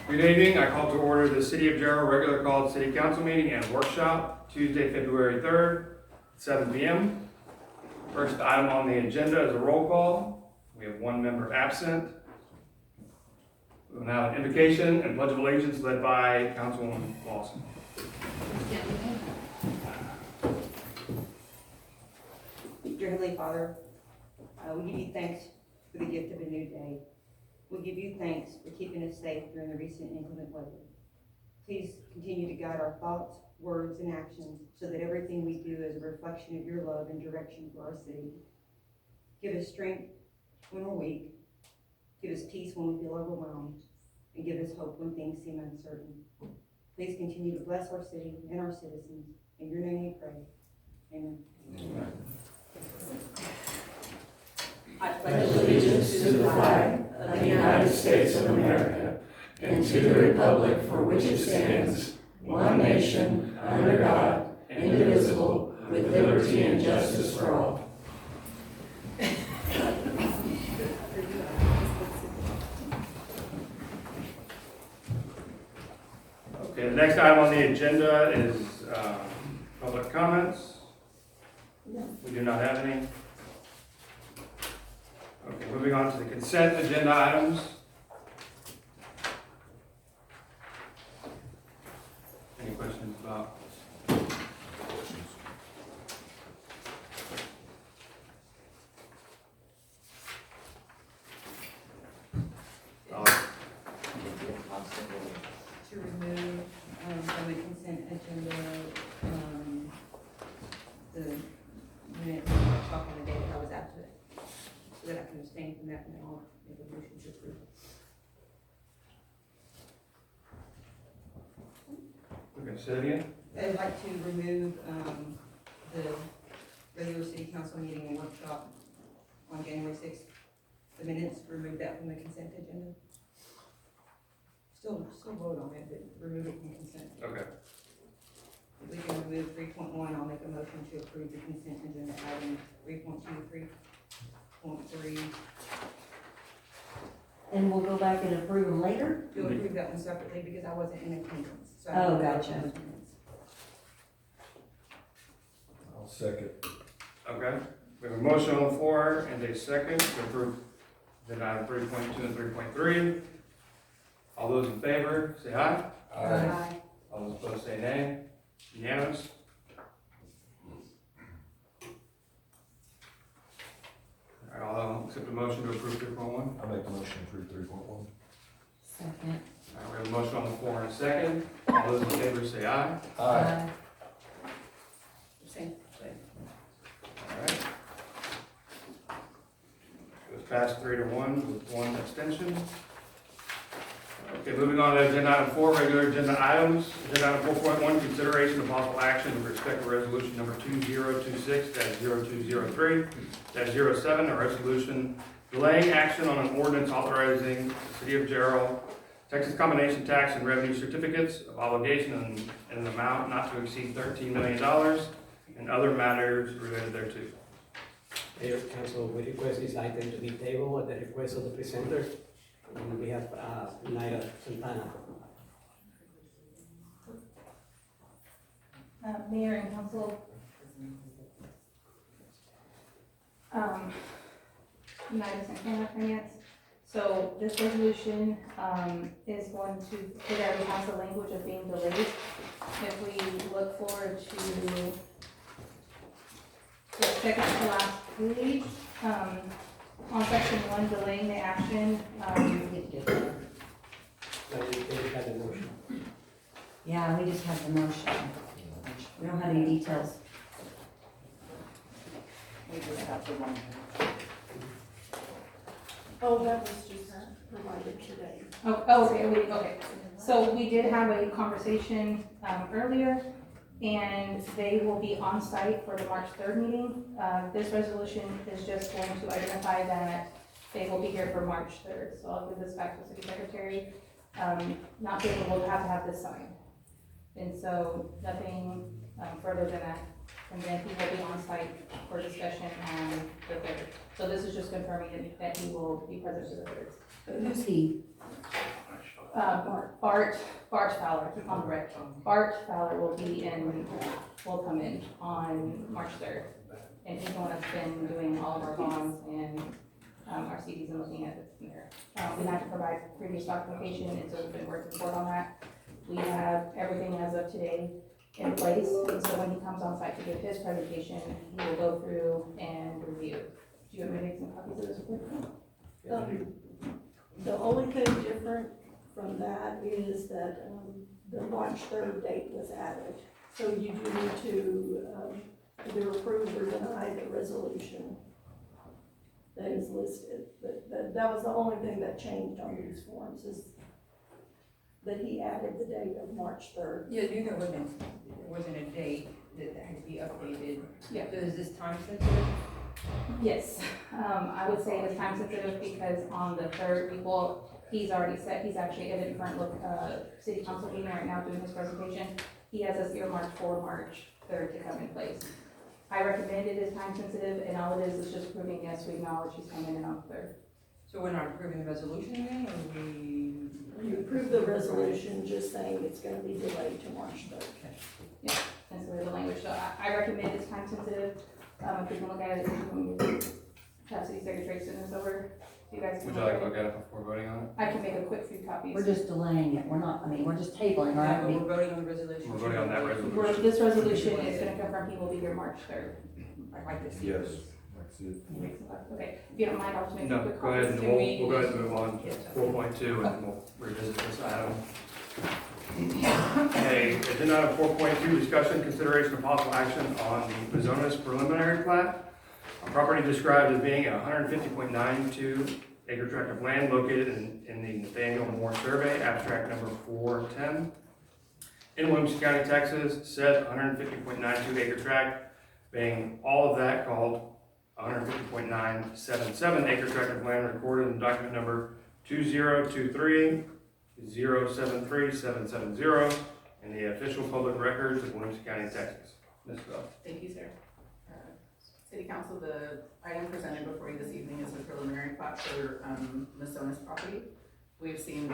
Good evening. I call to order the City of Gerald regular called City Council meeting and workshop Tuesday, February 3rd, 7 p.m. First item on the agenda is a roll call. We have one member absent. We will now have an invocation and pledge of allegiance led by Councilwoman Lawson. Dear Heavenly Father, we give you thanks for the gift of a new day. We give you thanks for keeping us safe during the recent inclement weather. Please continue to guide our thoughts, words, and actions so that everything we do is a reflection of your love and direction for our city. Give us strength when we're weak. Give us peace when we feel overwhelmed. And give us hope when things seem uncertain. Please continue to bless our city and our citizens. In your name we pray. Amen. Amen. I pledge allegiance to the flag of the United States of America and to the republic for which it stands, one nation, under God, indivisible, with liberty and justice for all. Okay, the next item on the agenda is public comments. We do not have any. Okay, moving on to the consent agenda items. Any questions about? Is it possible to remove from the consent agenda the minutes of the workshop on the day that I was absent? So that I can abstain from that and then I'll make a motion to approve. Okay, say it again. I'd like to remove the regular city council meeting and workshop on January 6th. The minutes, remove that from the consent agenda. Still vote on it, but remove it from consent. Okay. If we can remove 3.1, I'll make a motion to approve the consent agenda item 3.2, 3.3. And we'll go back and approve them later? You'll approve that one separately because I wasn't in attendance. So Oh, I gotcha. I'll second. Okay. We have a motion on the floor and a second to approve agenda item 3.2 and 3.3. All those in favor, say aye. Aye. All those opposed, say nay. Unanimous. All right, I'll accept a motion to approve 3.1. I'll make the motion to approve 3.1. Second. All right, we have a motion on the floor and a second. All those in favor, say aye. Same. All right. It was passed 3-1 with one abstention. Okay, moving on to agenda item 4, regular agenda items. Agenda item 4.1, consideration of possible action with respect to resolution number 2026-0203-07, a resolution delaying action on an ordinance authorizing the City of Gerald, Texas combination tax and revenue certificates of obligation in an amount not to exceed $13 million and other matters related thereto. Mayor, Council, we request this item to be tabled at the request of the presenter. And we have Naira Santana. Mayor and Council, United Santana Finance. So this resolution is going to, it already has the language of being delayed. If we look forward to the second to last page, on section 1, delaying the action, We have the motion. Yeah, we just have the motion. We don't have any details. We just have the one. oh, that was just provided today. Okay. So we did have a conversation earlier, and they will be on site for the March 3rd meeting. This resolution is just going to identify that they will be here for March 3rd. So I'll give this back to the City Secretary. Not being able to have this signed. And so nothing further than that. And then he will be on site for discussion on the 3rd. So this is just confirming that he will be present for the 3rd. Who's he? Bart Fowler, I'm correct. Bart Fowler will come in on March 3rd. And he's the one that's been doing all of our bonds and our CDs and looking at it from there. We had to provide previous documentation, and so we've been working forward on that. We have everything as of today in place, and so when he comes on site to give his presentation, he will go through and review. Do you want me to make some copies of this? The only thing different from that is that the March 3rd date was added. So you do need to either approve or deny the resolution that is listed. But that was the only thing that changed on these forms, is that he added the date of March 3rd. Yeah, I knew there wasn't a date that had to be updated. Yeah. So is this time sensitive? Yes, I would say it's time sensitive because on the 3rd, he's already set, he's actually at a different city council meeting right now doing his presentation. He has us earmarked for March 3rd to come in place. I recommend it is time sensitive, and all it is just proving, yes, we acknowledge he's coming in on the 3rd. So we're not approving the resolution again, or we? You approve the resolution, just saying it's gonna be delayed to March 3rd. And so we have the language, so I recommend it's time sensitive. If you can look at it, you can have city secretary send this over. You guys can Would you like to look at it before voting on it? I can make a quick few copies. We're just delaying it, we're not, we're just tabling, right? We're voting on the resolution. We're voting on that resolution. This resolution is gonna confirm he will be here March 3rd. I'd like to see Yes, this. that's it. Okay, if you don't mind, I'll just make a No, quick go ahead, copies. and we'll go ahead and move on to 4.2, and we'll revisit this item. Okay, agenda item 4.2, discussion, consideration of possible action on the Mazonas preliminary plat. A property described as being a 150.92 acre tract of land located in the Nathaniel Moore Survey, abstract number 410. In Williamson County, Texas, said 150.92 acre tract being all of that called 150.977 acre tract of land recorded in document number 2023-073770 in the official public records of Williamson County, Texas. Ms. Bell. Thank you, sir. City Council, the item presented before you this evening is a preliminary plat for Mazonas property. We've seen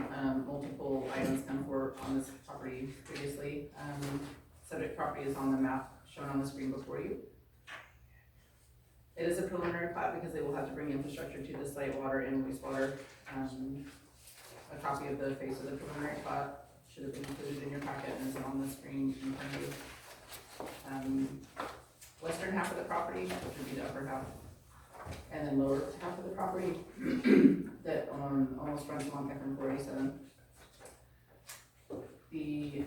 multiple items come forward on this property previously. Subject property is on the map shown on the screen before you. It is a preliminary plat because they will have to bring infrastructure to the site, water and wastewater. A copy of the face of the preliminary plat should have been included in your packet and is on the screen in front of you. Western half of the property, which would be the upper half, and then lower half of the property that almost runs along FM 487. The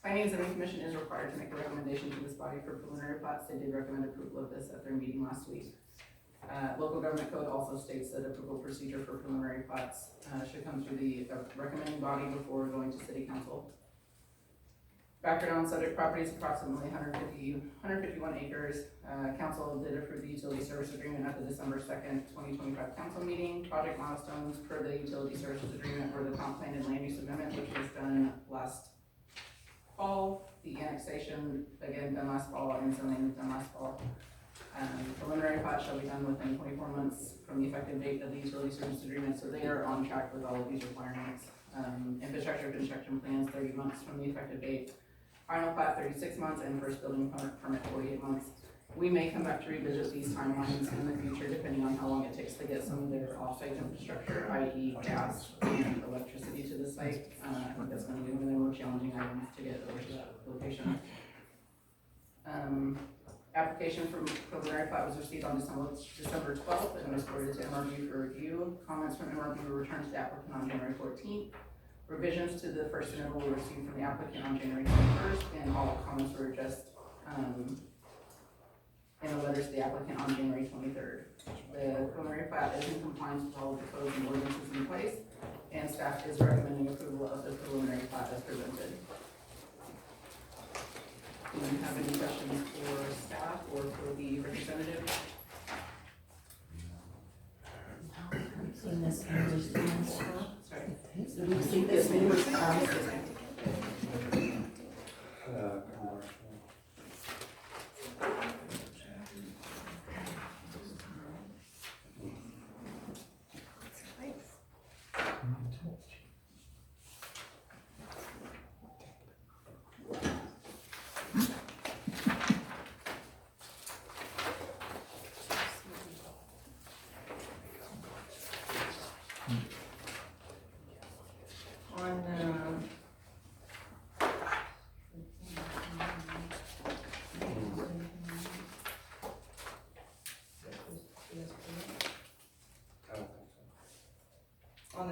Finance and Commission is required to make a recommendation to this body for preliminary plats. They did recommend approval of this at their meeting last week. Local government code also states that approval procedure for preliminary plats should come through the recommending body before going to City Council. Background on subject property is approximately 151 acres. Council did approve the utility service agreement at the December 2nd, 2025 council meeting. Project milestones per the utility services agreement were the comp plan and land use amendment, which was done last fall. The annexation, again, done last fall, and zoning done last fall. Preliminary plat shall be done within 24 months from the effective date of the utility service agreement, so they are on track with all of these requirements. Infrastructure construction plans 30 months from the effective date. Final plat 36 months, and first building permit 48 months. We may come back to revisit these timelines in the future depending on how long it takes to get some of their off-site infrastructure, i.e. gas and electricity to the site. I think that's going to be one of the more challenging items to get over to that location. Application for preliminary plat was received on December 12th and was forwarded to MRB for review. Comments from MRB were returned to the applicant on January 14th. Revisions to the first interval were received from the applicant on January 21st, and all comments were addressed in a letter to the applicant on January 23rd. The preliminary plat is in compliance with all of the codes and ordinances in place, and staff is recommending approval of the preliminary plat as presented. Do you have any questions for staff or for the representative? I've seen this one, just in this one. Sorry. So we've seen this one,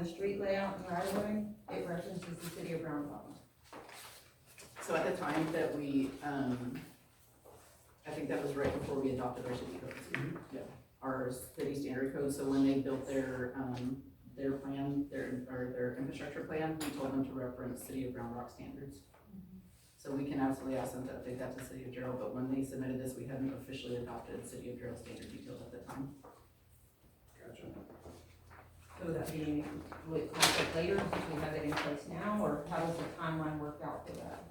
the street layout and right of way, it references the city of Round Rock. So at the time that we, I think that was right before we adopted our city code. Yeah. Our city standard code, so when they built their plan, their infrastructure plan, we told them to reference city of Round Rock standards. So we can absolutely ask them to update that to city of Gerald, but when they submitted this, we hadn't officially adopted city of Gerald standard details at the time. Gotcha. So would that be, will it conflict later since we have it in place now, or how does the timeline work out for that?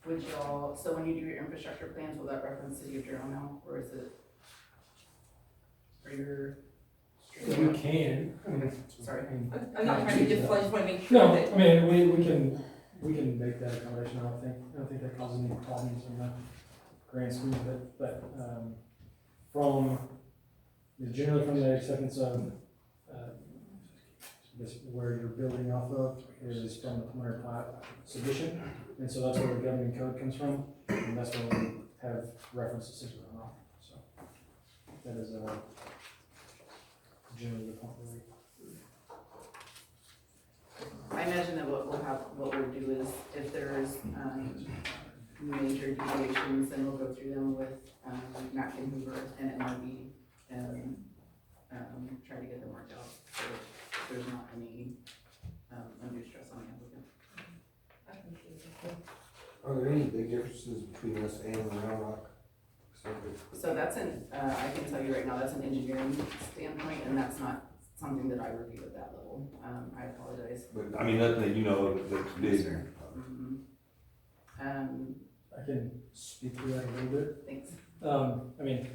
Would y'all, so when you do your infrastructure plans, will that reference city of Gerald now, or is it? For your. We can, I mean, Sorry. I'm not trying to just, I just wanna make sure no, that. I mean, we can make that accommodation, I don't think that causes any problems in the grand scheme of it, but, generally from the acceptance of, this, where you're building off of is from the preliminary plat submission, and so that's where the governing code comes from, and that's where we have reference to city runoff, so. That is, generally the point where we. I imagine that what we'll do is, if there's, major deviations, then we'll go through them with, Mackin Hoover and MRB and, try to get them worked out, so there's not any, undue stress on the applicant. I appreciate it. Are there any big differences between us and Round Rock? So that's I can tell you right now, that's an engineering standpoint, and that's not something that I review at that level. I apologize. But, I mean, nothing that you know that's big. Mhm. I can speak to that a little bit. Thanks. I mean,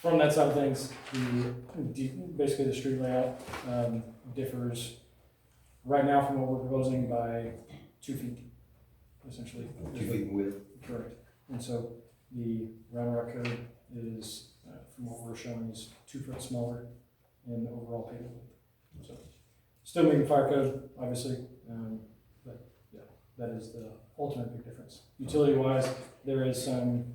from that side of things, basically the street layout, differs right now from what we're proposing by 2 feet, essentially. 2 feet in width. Correct. And so the Round Rock code is, from what we're showing, is 2 foot smaller in overall pavement width. So still meeting fire code, obviously, but yeah, that is the ultimate big difference. Utility wise, there is some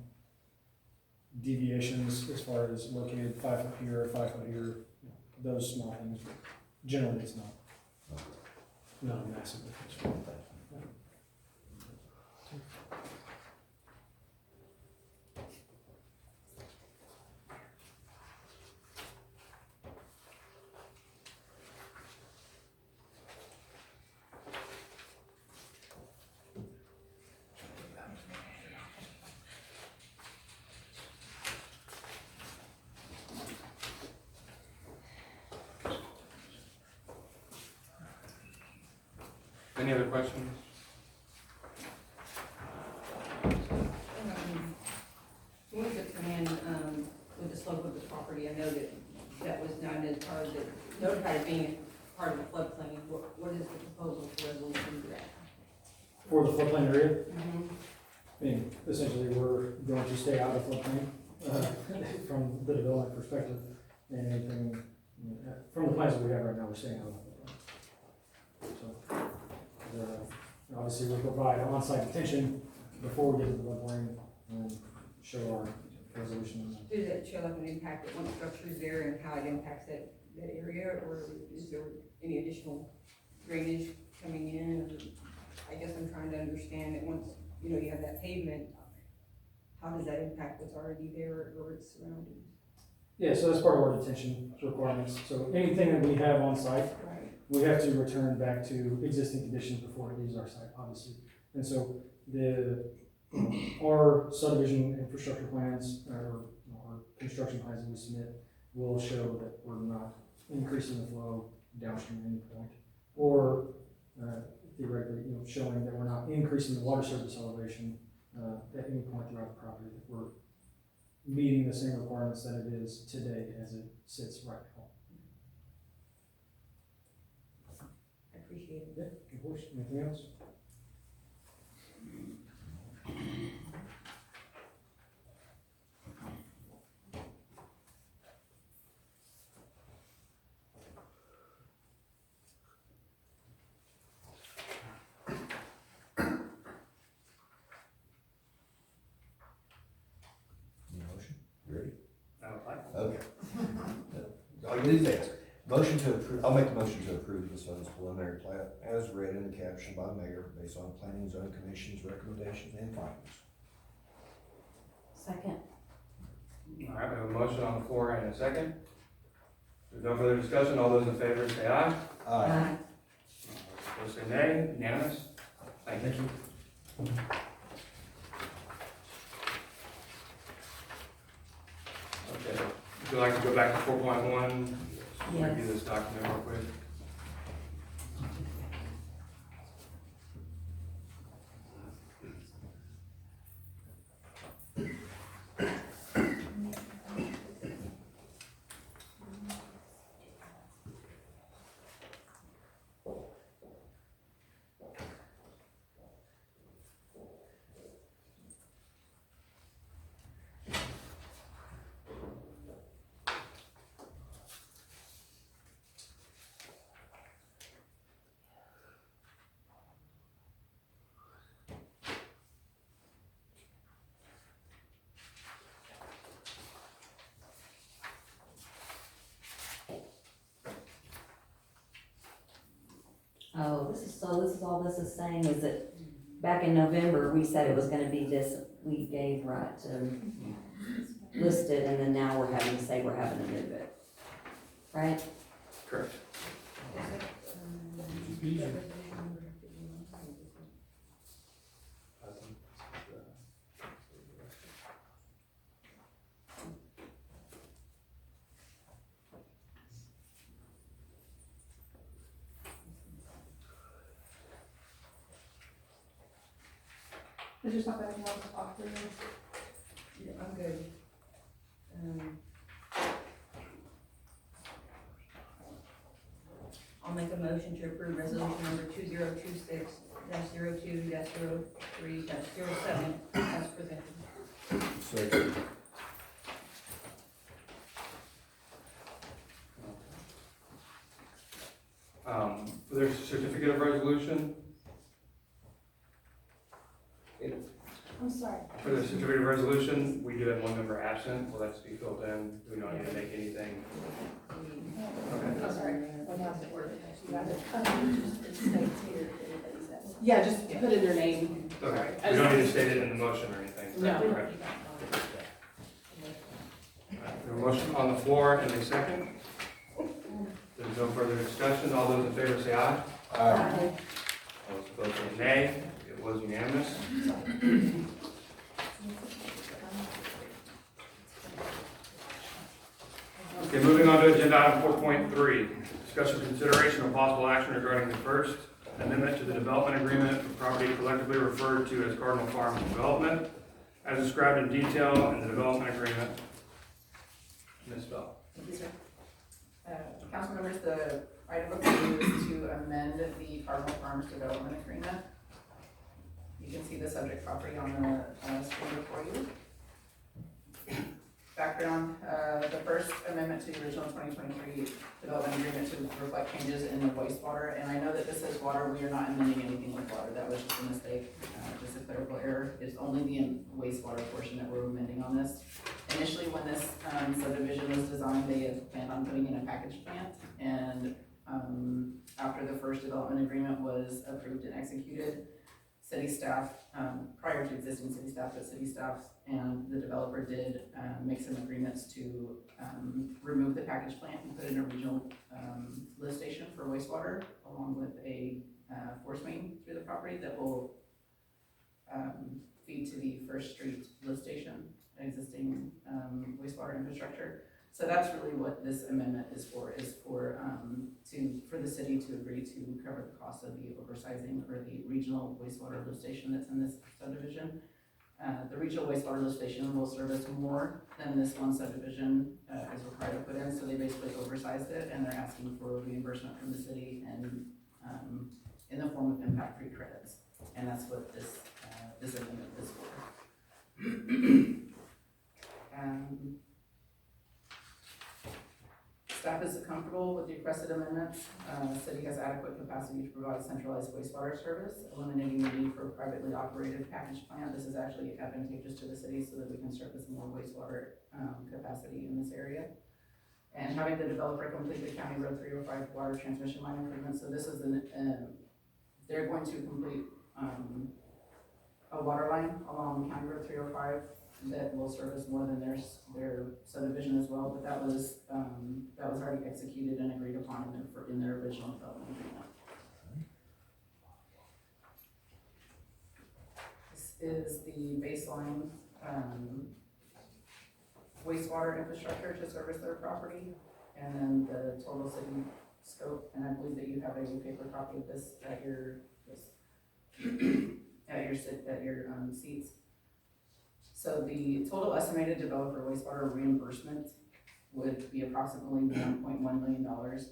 deviations as far as located 5 foot here, 5 foot here, those small things, but generally it's not a massive difference. Any other questions? What was the plan, with the slope of the property? I know that was done as part of the, notified as being part of the floodplain. What is the proposal for resolution for that? For the floodplain area, Mm-hmm. I mean, essentially, we're going to stay out of floodplain, from the development perspective, and anything, from the plans that we have right now, we're staying out of floodplain. So, obviously, we'll provide on-site detention before we get to the floodplain, and show our resolution. Does that show like an impact at one structure's there and how it impacts that area, or is there any additional drainage coming in? I guess I'm trying to understand that once, you have that pavement, how does that impact what's already there or its surroundings? Yeah, so that's part of our detention requirements. So anything that we have on site, Right. we have to return back to existing conditions before it leaves our site, obviously. And so our subdivision infrastructure plans or construction plans that we submit will show that we're not increasing the flow downstream at any point, or theoretically, showing that we're not increasing the water surface elevation at any point throughout the property, that we're meeting the same requirements that it is today as it sits right now. I appreciate it. Yeah, of course. Anything else? Any motion? You ready? I would like. Okay. do this. Motion to approve, I'll make the motion to approve the son's preliminary plat as read and captioned by mayor based on planning and zoning commission's recommendations and findings. Second. All right, we have a motion on the floor and a second. If no further discussion, all those in favor say aye. Aye. Those say nay, unanimous. Thank you. Okay, would you like to go back to 4.1? Yes. Review this document real quick. Oh, this is all this is saying is that back in November, we said it was gonna be this, we gave right to list it, and then now we're having to say we're having to move it. Right? Correct. Is there something else to offer? Yeah, I'm good. I'll make a motion to approve resolution number 2026-02-03-07 as presented. Second. For their certificate of resolution, I'm sorry. for the certificate of resolution, we do have one member absent. Will that just be filled in? Do we not need to make anything? Okay. I'm sorry. Yeah, just put in their name. Okay, we don't need to state it in the motion or anything. No. Okay. Alright, we have a motion on the floor and a second. There's no further discussion. All those in favor say aye. Aye. All those opposed say nay. It was unanimous. Okay, moving on to agenda item 4.3, discussion consideration of possible action regarding the first amendment to the development agreement for property collectively referred to as Cardinal Farms Development, as described in detail in the development agreement. Ms. Bell. Thank you, sir. Council members, the item before you is to amend the Cardinal Farms Development Agreement. You can see the subject property on the screen before you. Background, the first amendment to the original 2023 development agreement to reflect changes in the wastewater, and I know that this says water, we are not amending anything with water, that was just a mistake, just a clerical error. It's only the wastewater portion that we're amending on this. Initially, when this subdivision was designed, they had planned on putting in a package plant, and after the first development agreement was approved and executed, city staff, prior to existing city staff, but city staff and the developer did make some agreements to remove the package plant and put in a regional lift station for wastewater, along with a force main through the property that will feed to the First Street lift station, existing wastewater infrastructure. So that's really what this amendment is for the city to agree to cover the cost of the oversizing or the regional wastewater lift station that's in this subdivision. The regional wastewater lift station will service more than this one subdivision is required to put in, so they basically oversized it, and they're asking for reimbursement from the city and in the form of impact-free credits, and that's what this amendment is for. Staff is comfortable with the requested amendments. The city has adequate capacity to provide centralized wastewater service, eliminating the need for a privately operated package plant. This is actually advantageous to the city so that we can service more wastewater capacity in this area. and having the developer complete the County Road 305 water transmission line improvement. So this is they're going to complete, a water line along County Road 305 that will service more than their subdivision as well, but that was already executed and agreed upon in their original development agreement. This is the baseline, wastewater infrastructure to service their property, and then the total city scope, and I believe that you have a paper copy of this at your seats. So the total estimated developer wastewater reimbursement would be approximately $1.1 million,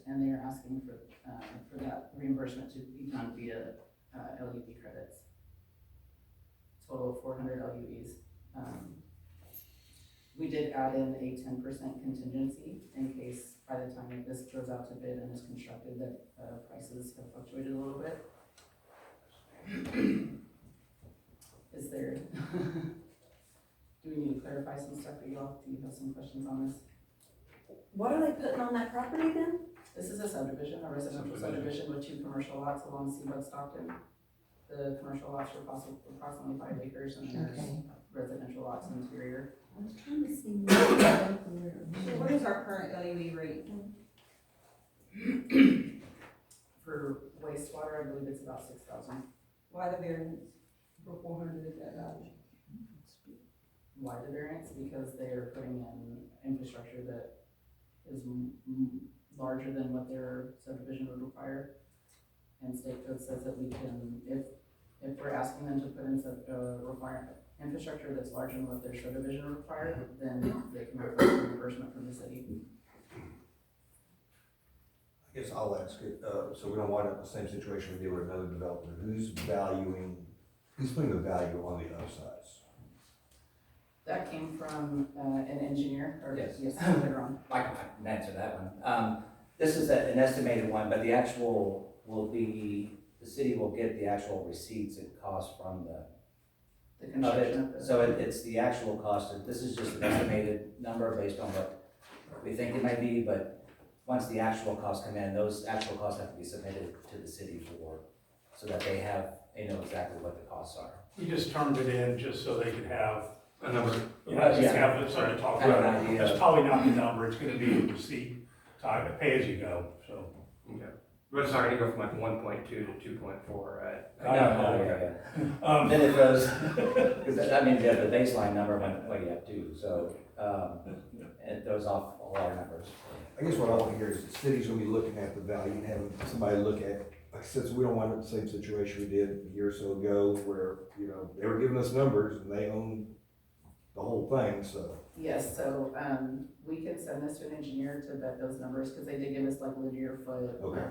and they are asking for that reimbursement to be done via LUV credits. Total of 400 LUVs. We did add in a 10% contingency in case by the time that this goes out to bid and is constructed that prices have fluctuated a little bit. Is there, do we need to clarify some stuff for y'all? Do you have some questions on this? What are they putting on that property then? This is a subdivision, a residential subdivision with 2 commercial lots along Seabud Stockton. The commercial lots are approximately 5 acres, and there's residential lots interior. I was trying to see. What is our current LUV rate? For wastewater, I believe it's about 6,000. Why the variance for 400 at that value? Why the variance? Because they are putting in infrastructure that is larger than what their subdivision would require. And state code says that we can, if we're asking them to put in infrastructure that's larger than what their subdivision would require, then they can request reimbursement from the city. I guess I'll ask it, so we don't wind up in the same situation we did with another developer. Who's putting the value on the other sides? That came from an engineer, or Yes. later on. I can answer that one. This is an estimated one, but the actual will be, the city will get the actual receipts and costs from The construction of the. so it's the actual cost. This is just an estimated number based on what we think it might be, but once the actual costs come in, those actual costs have to be submitted to the city so that they know exactly what the costs are. You just turned it in just so they could have, A number. just have something to talk Have an about. idea. That's probably not the number, it's gonna be a receipt type, pay as you go, so. Okay. We're just not gonna go from like 1.2 to 2.4, right? Yeah. Then it goes, because that means you have the baseline number went way up too, so, it throws off a lot of numbers. I guess what I want to hear is the city's gonna be looking at the value and having somebody look at, like I said, so we don't wind up in the same situation we did a year or so ago where, they were giving us numbers and they own the whole thing, so. Yes, so, we can send this to an engineer to vet those numbers, because they did give us like linear foot, Okay.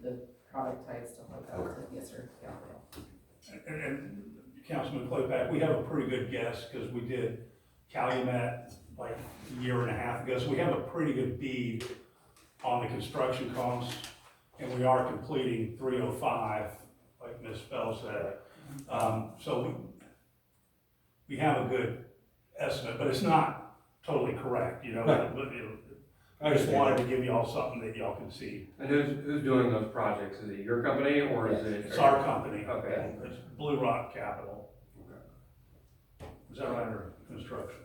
the product type, stuff like that. Okay. Yes, sir, yeah. And Councilman Clayback, we have a pretty good guess, because we did Calumet like a year and a half ago, so we have a pretty good bead on the construction costs, and we are completing 305, like Ms. Bell said. So we have a good estimate, but it's not totally correct, I just wanted to give y'all something that y'all can see. And who's doing those projects? Is it your company or is it? It's our company. Okay. It's Blue Rock Capital. Is that right, or construction?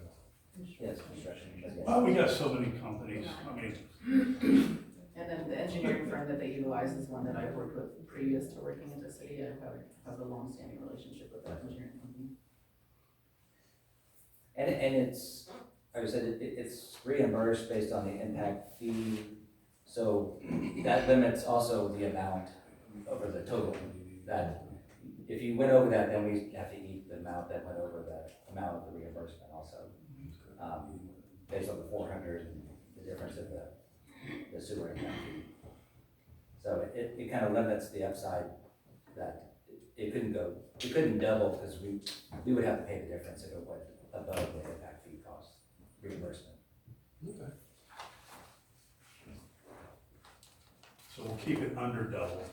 Yes, construction. Yes. Well, we got so many companies, And then the engineering firm that they utilize is one that I've worked with previous to working in the city. I have a long-standing relationship with that engineering company. And it's, like I said, it's reimbursed based on the impact fee. So that limits also the amount over the total. That if you went over that, then we have to eat the amount that went over the amount of the reimbursement also. Based on the 400, the difference of the sewer impact fee. So it kind of limits the upside that it couldn't double, because we would have to pay the difference if it went above the impact fee cost reimbursement. Okay. So we'll keep it under double.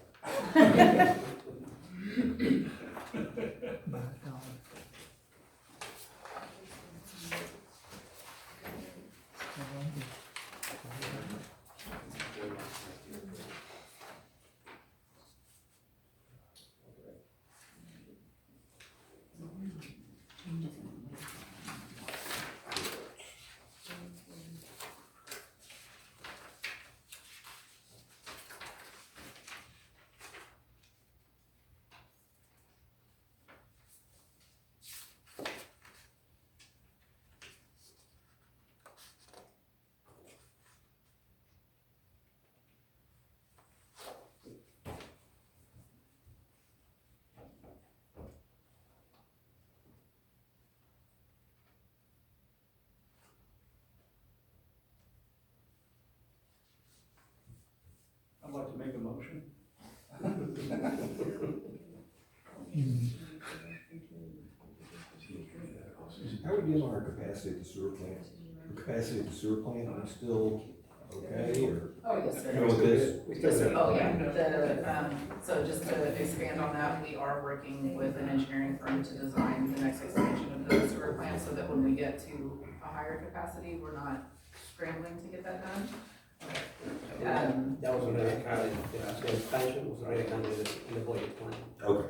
like to make a motion? How are we doing on our capacity at the sewer plant? Capacity at the sewer plant, are we still okay, or? Oh, yes, sir. You know, with this, Yes, sir. Oh, yeah, so just to expand on that, we are working with an engineering firm to design the next expansion of the sewer plant, so that when we get to a higher capacity, we're not scrambling to get that done. That was already accounted, the expansion was already accounted in the budget plan. okay.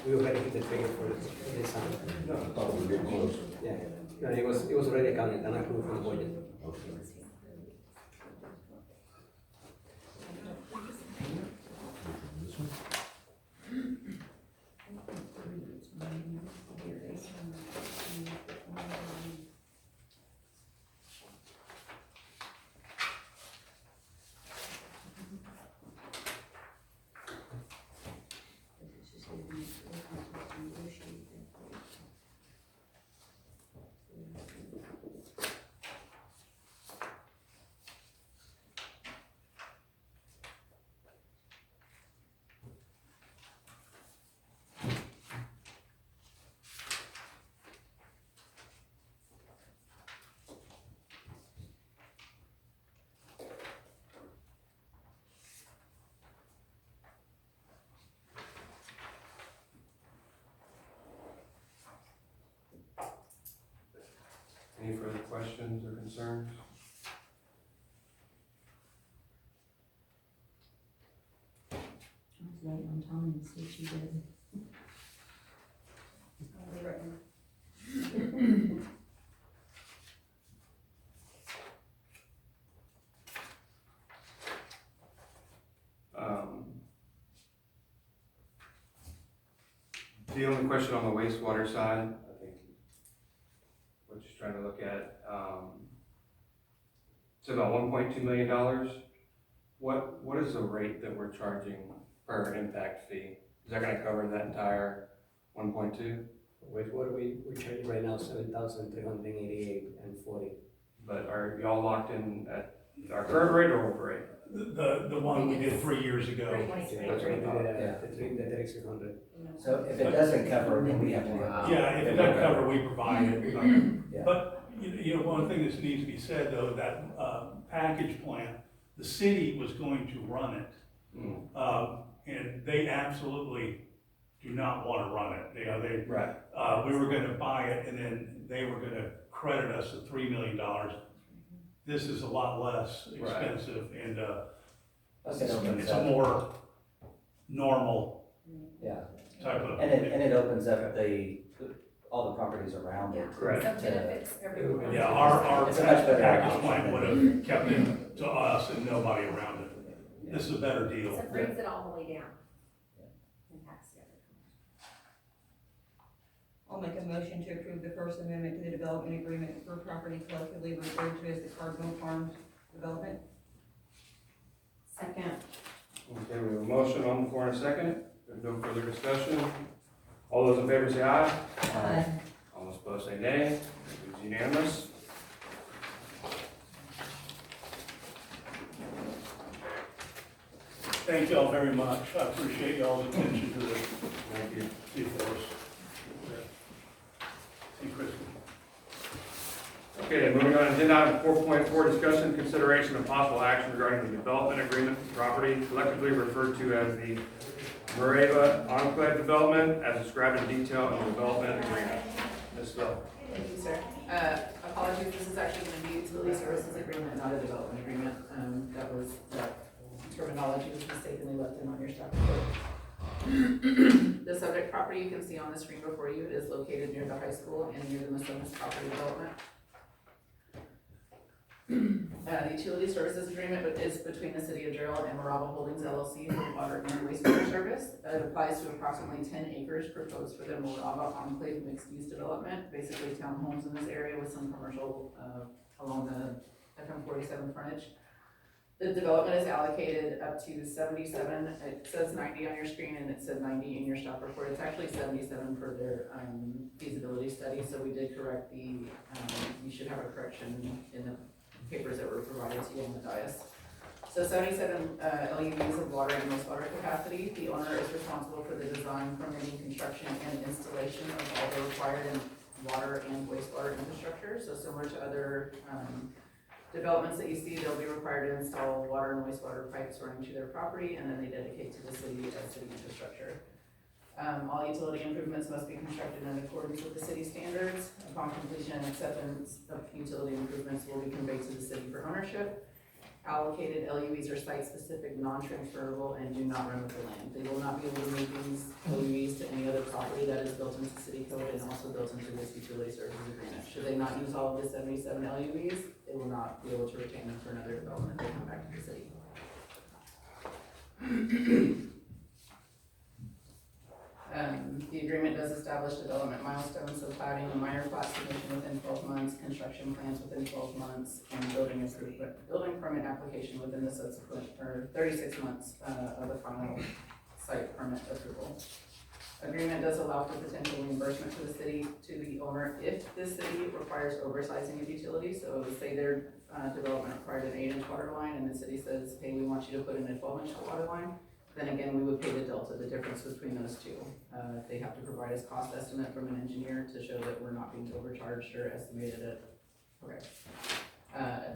We already hit the figure for this time. No, I thought we were getting close. Yeah, no, it was already accounted and approved from the budget. Okay. This one? Any further questions or concerns? I was late on time, and see what you did. I'll be right back. The only question on the wastewater side, I think, we're just trying to look at, it's about $1.2 million. What is the rate that we're charging per impact fee? Is that gonna cover that entire 1.2? Wastewater, we're charging right now $7,388.40. But are y'all locked in at our current rate or over rate? The one we did 3 years ago. That's what I thought. The 3,600. So if it doesn't cover, then we have to go. Yeah, if it doesn't cover, we provide it. Yeah. But, you know, one thing that needs to be said, though, that package plant, the city was going to run it. And they absolutely do not want to run it. You know, Right. we were gonna buy it, and then they were gonna credit us at $3 million. This is a lot less expensive, and Plus it opens it's a up, more normal yeah, type of. and it opens up all the properties around it. Correct. Some benefits everywhere. Yeah, our It's a much better package option plant than- would have kept it to us and nobody around it. This is a better deal. So it brings it all the way down. Impacts the other. I'll make a motion to approve the First Amendment to the development agreement for property collectively referred to as the Cardinal Farms Development. Second. Okay, we have a motion on the floor and a second. There's no further discussion. All those in favor say aye. Aye. All those opposed say nay. It is unanimous. Thank y'all very much. I appreciate y'all's attention to this. Thank you. See you, Forrest. See you, Kristen. Okay, then moving on, agenda item 4.4, discussion, consideration of possible action regarding the development agreement for property collectively referred to as the Mareva Enclave Development, as described in detail in the development agreement. Ms. Phil. Thank you, sir. Apologies, this is actually going to be a utility services agreement, not a development agreement. That terminology was mistakenly left in on your staff report. The subject property you can see on the screen before you, it is located near the high school and near the Masomas property development. The utility services agreement is between the city of Gerald and Marava Holdings LLC for water and wastewater service. It applies to approximately 10 acres proposed for the Marava Enclave mixed-use development, basically townhomes in this area with some commercial along the FM47 frontage. The development is allocated up to 77, it says 90 on your screen and it said 90 in your staff report. It's actually 77 for their feasibility study, so we did correct the, you should have a correction in the papers that were provided to you on the dais. So 77 LUVs of water and wastewater capacity. The owner is responsible for the design, permitting, construction, and installation of all the required water and wastewater infrastructure. So similar to other developments that you see, they'll be required to install water and wastewater pipes running to their property, and then they dedicate to the city as city infrastructure. All utility improvements must be constructed in accordance with the city standards. Upon completion and acceptance of utility improvements will be conveyed to the city for ownership. Allocated LUVs are site-specific, non-transferable, and do not run with the land. They will not be able to move these LUVs to any other property that is built into city code and also built into this utility services agreement. Should they not use all of the 77 LUVs, they will not be able to retain them for another development if they come back to the city. The agreement does establish development milestones, so plating and minor plat submission within 12 months, construction plans within 12 months, and building permit application within the subsequent, or 36 months of the final site permit approval. Agreement does allow for potential reimbursement to the city, to the owner, if the city requires oversizing of utilities. So say their development required an 8-inch water line, and the city says, hey, we want you to put in a 12-inch water line. Then again, we would pay the delta, the difference between those two. They have to provide us cost estimate from an engineer to show that we're not being overcharged or estimated at, okay.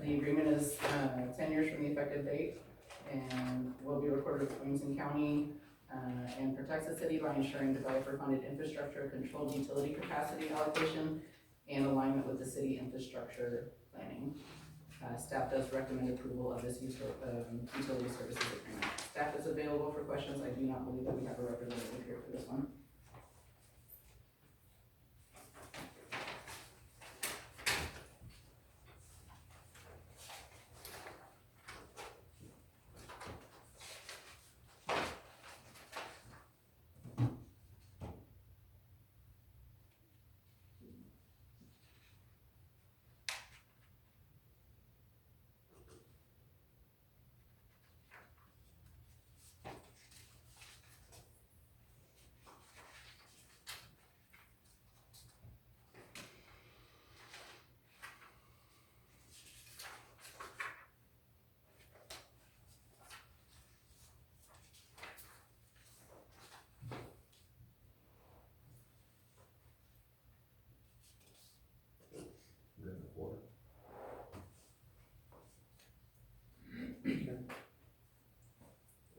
The agreement is 10 years from the effective date and will be recorded with Williamson County and protects the city by ensuring developer-funded infrastructure, controlled utility capacity allocation, and alignment with the city infrastructure planning. Staff does recommend approval of this utility services agreement. Staff is available for questions. I do not believe that we have a representative here for this one.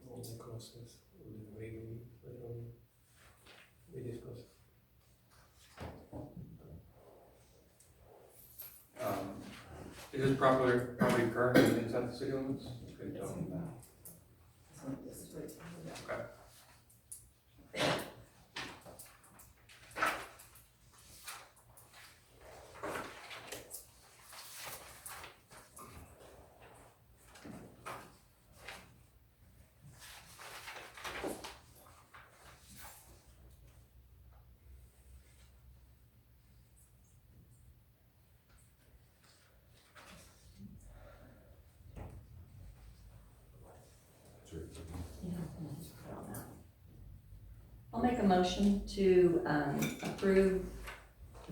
All the costs, we discussed. Is this property currently inside the city limits? Couldn't tell me that. Okay. I'll make a motion to approve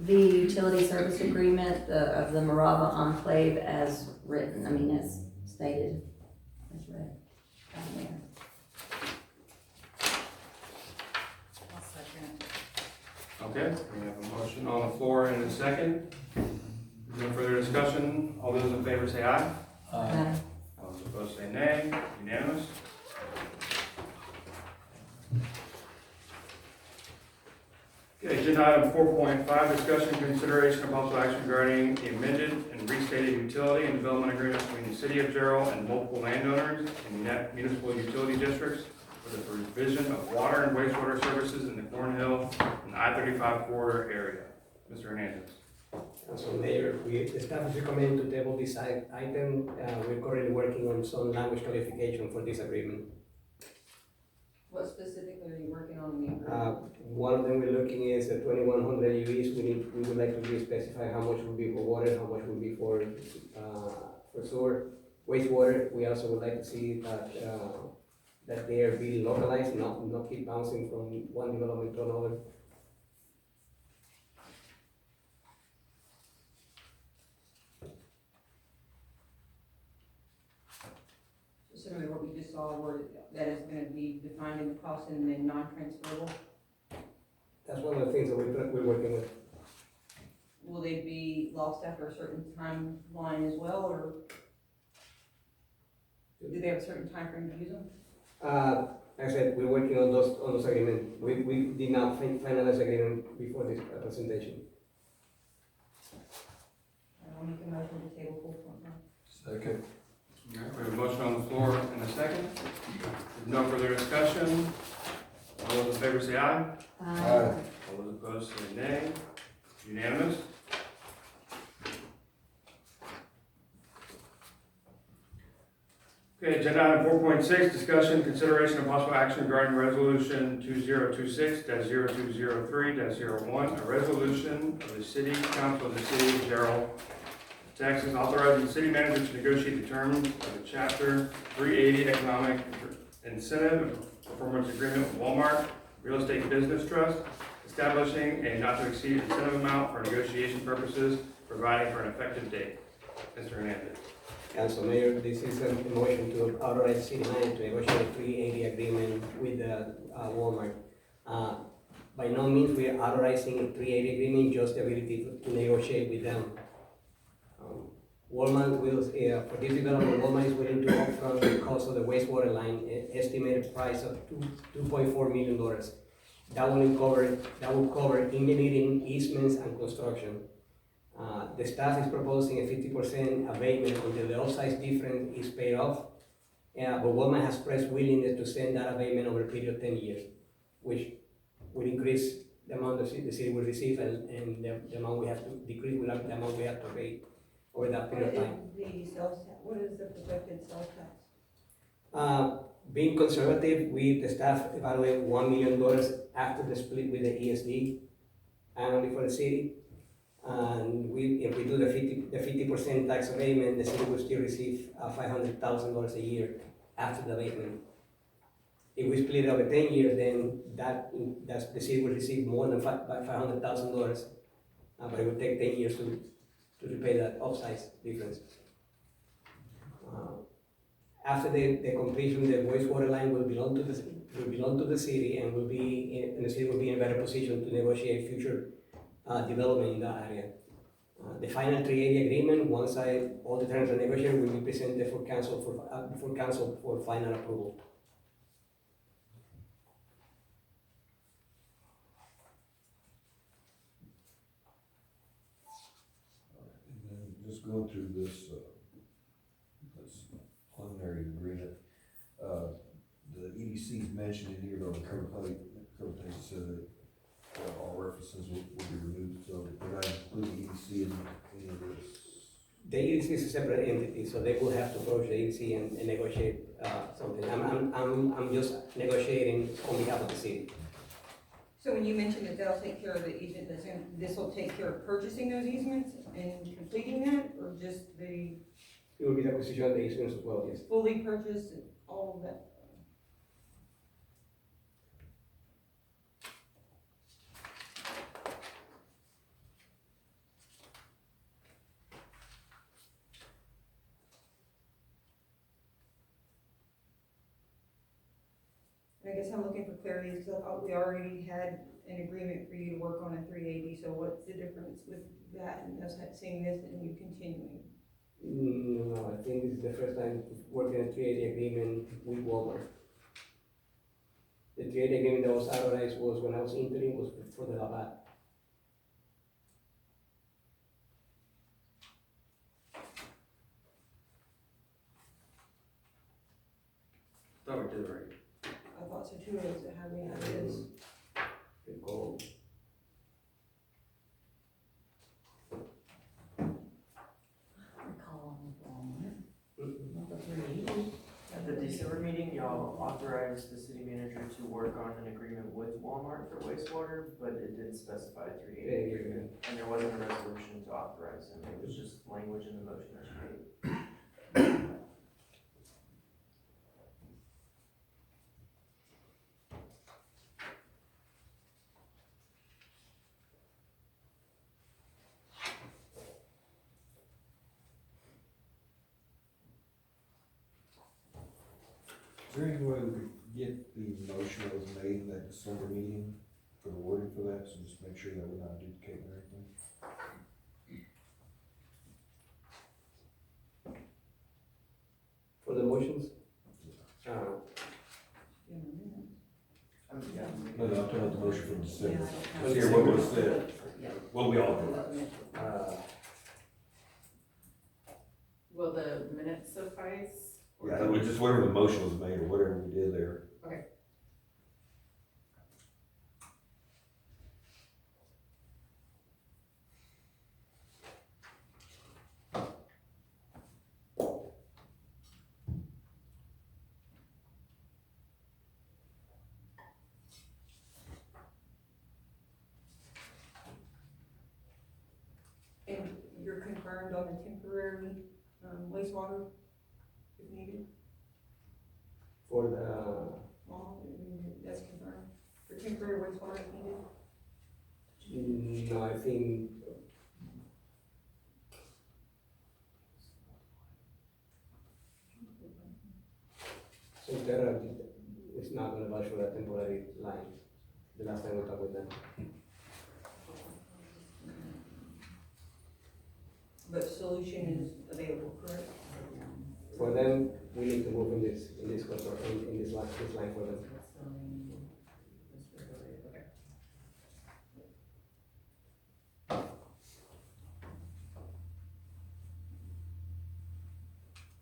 the utility service agreement of the Morava Enclave as written, as stated, as read. Down there. I'll second. Okay, we have a motion on the floor and a second. No further discussion. All those in favor say aye. Aye. All those opposed say nay. Unanimous. Okay, agenda item 4.5, discussion and consideration of possible action regarding the amended and restated utility and development agreement between the city of Gerald and multiple landowners in municipal utility districts for the provision of water and wastewater services in the Cornhill and I-35 corridor area. Mr. Hernandez. So Mayor, the staff is recommending to table this item. We're currently working on some language clarification for this agreement. What specifically are you working on in the agreement? One of them we're looking is the 2100 UVs. We would like to specify how much would be for water, how much would be for sewer, wastewater. We also would like to see that they are being localized, not keep bouncing from one development to another. So saw where that is gonna be defined in the cost and then non-transferable? That's one of the things that we're working with. Will they be lost after a certain timeline as well, or do they have a certain time frame to use them? Like I said, we're working on those agreements. We did not finalize agreement before this presentation. I'll make a motion to table 4.1. Second. All right, we have a motion on the floor and a second. With no further discussion. All those in favor say aye. Aye. All those opposed say nay. Unanimous. Okay, agenda item 4.6, discussion, consideration, and possible action regarding resolution 2026-0203-01, a resolution of the City Council of the City of Gerald, Texas, authorizing the city manager to negotiate the terms of the Chapter 380 Economic Incentive and Performance Agreement with Walmart Real Estate Business Trust, establishing a not to exceed incentive amount for negotiation purposes, providing for an effective date. Mr. Hernandez. Council Mayor, this is a motion to authorize city manager to negotiate a 380 agreement with Walmart. By no means we are authorizing a 380 agreement, just the ability to negotiate with them. Walmart will, for this development, Walmart is willing to upfront the cost of the wastewater line, estimated price of $2.4 million. That will cover engineering, easements, and construction. The staff is proposing a 50% abatement until the offsite difference is paid off. But Walmart has expressed willingness to send that abatement over a period of 10 years, which will increase the amount the city will receive and the amount we have to decrease the amount we have to pay over that period of time. What is the projected sales tax? Being conservative, the staff evaluate $1 million after the split with the ESD annually for the city. And if we do the 50% tax abatement, the city will still receive $500,000 a year after the abatement. If we split it over 10 years, then the city will receive more than $500,000, but it will take 10 years to repay that offsite difference. After the completion, the wastewater line will belong to the city, and the city will be in a better position to negotiate future development in that area. The final 380 agreement, once all the terms are negotiated, will be presented for council for final approval. And then just going through this preliminary agreement, the EDC's mentioned in here, though, the cover page said that all references will be removed, so did I include the EDC in any of this? The EDC is a separate entity, so they will have to approach the EDC and negotiate something. I'm just negotiating on behalf of the city. So when you mentioned that they'll take care of the easement, this will take care of purchasing those easements and completing that, or just the It will be the acquisition of the easements as well, yes. fully purchased and all of that? I guess I'm looking for clarity, because I thought we already had an agreement for you to work on a 380, so what's the difference with that and us seeing this and you continuing? No, I think this is the first time working a 380 agreement with Walmart. The 380 agreement that was authorized was when I was interim, was for the Labat. Thought we did right. I thought so too, is it how we have this? Recall. At the December meeting, y'all authorized the city manager to work on an agreement with Walmart for wastewater, but it didn't specify a 380 agreement, and there wasn't a resolution to authorize them, it was just language in the motion that you made. there any way we could get the motion that was made in that December meeting for the wording for that, so just make sure that we're not duplicating anything? For the motions, Yeah. No, I'm talking about the motion from December. Yeah, Let's hear what was said, what we all do. Will the minutes suffice? Or- Yeah, it was just whatever the motion was made or whatever we did there. Okay. And you're confirmed on the temporary, wastewater if needed? for the, Well, that's confirmed, for temporary wastewater if needed? no, I think. So Terra is not gonna vouch for that temporary line, the last time we talked with them. But solution is available, correct? For them, we need to move in this quarter, in this line for them. Okay.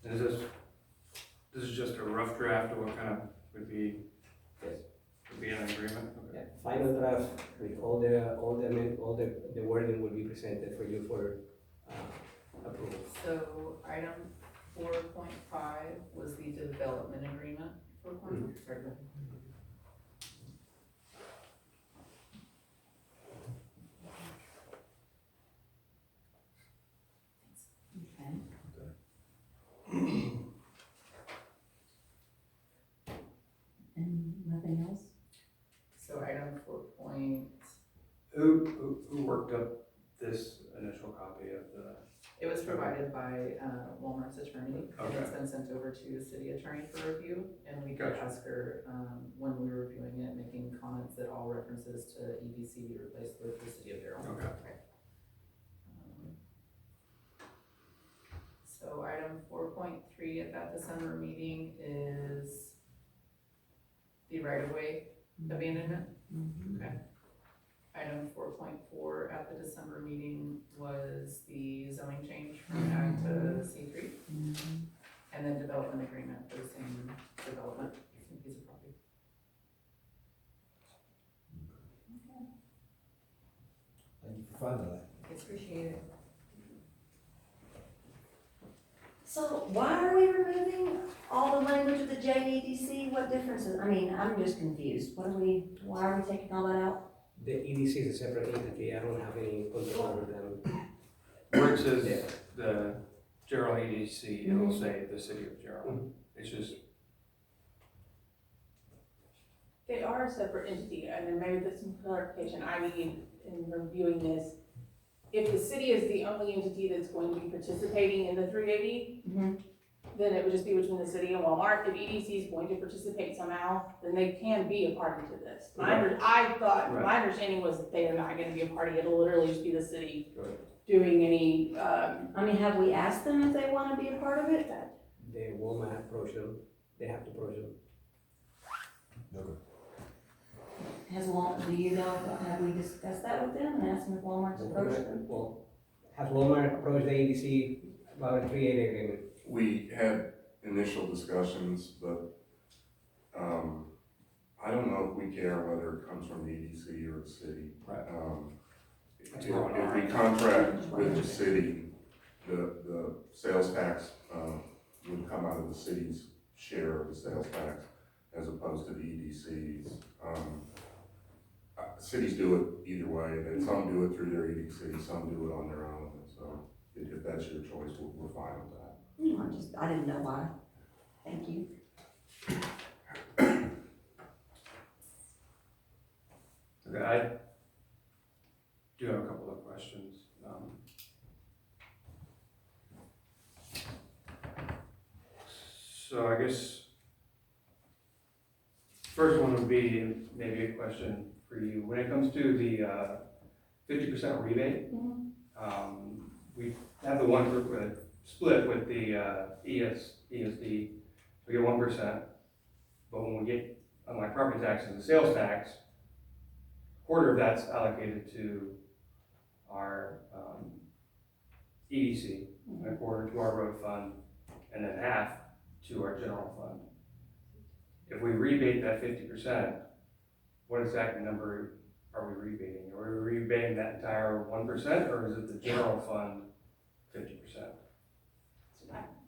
And this is just a rough draft of what kind of would be, Yes. would be an agreement? Yeah, Okay. final draft with all the wording will be presented for you for, approval. So item 4.5 was the development agreement for Cornwall. Sorry, go ahead. And nothing else? So item 4. Who worked up this initial copy of the? It was provided by Walmart's attorney, and it's Okay. been sent over to the city attorney for review. And we did Gotcha. ask her, when we were reviewing it, making comments that all references to EDC be replaced with the city of Darrell. Okay. So item 4.3 at that December meeting is the right-of-way abandonment. Okay. Item 4.4 at the December meeting was the zoning change from ag to C3. And then development agreement for the same development, same piece of property. Thank you for finding that. Appreciate it. So why are we removing all the language of the JEDC? What difference is, I mean, I'm just confused. Why are we taking all that out? The EDC is a separate entity, I don't have any control over them. Where it says the Gerald EDC, it'll say the city of Gerald. It's just, They are a separate entity, and then maybe there's some clarification I need in reviewing this. If the city is the only entity that's going to be participating in the 380, then it would just be between the city and Walmart. If EDC is going to participate somehow, then they can be a party to this. I thought, my understanding was that they are not gonna be a party, it'll literally just be the city doing any, I mean, have we asked them if they wanna be a part of it? The Walmart approach them, they have to approach them. Okay. Do you know, have we discussed that with them and asked them if Walmart's approached them? Well, has Walmart approached the EDC about a 380 agreement? We had initial discussions, but, I don't know if we care whether it comes from the EDC or the city. Right. If we contract with the city, the sales tax, would come out of the city's share of the sales tax as opposed to the EDC's. Cities do it either way, and some do it through their EDC, some do it on their own, so if that's your choice, we're fine with that. I didn't know why. Thank you. okay, I do have a couple of questions. So I guess First one would be maybe a question for you. When it comes to the 50% rebate, we have the one group split with the ESD. We get 1%, but when we get, unlike property taxes and sales tax, quarter of that's allocated to our EDC, and a quarter to our road fund, and then half to our general fund. If we rebate that 50%, what exact number are we rebating? Are we rebating that entire 1%, or is it the general fund 50%?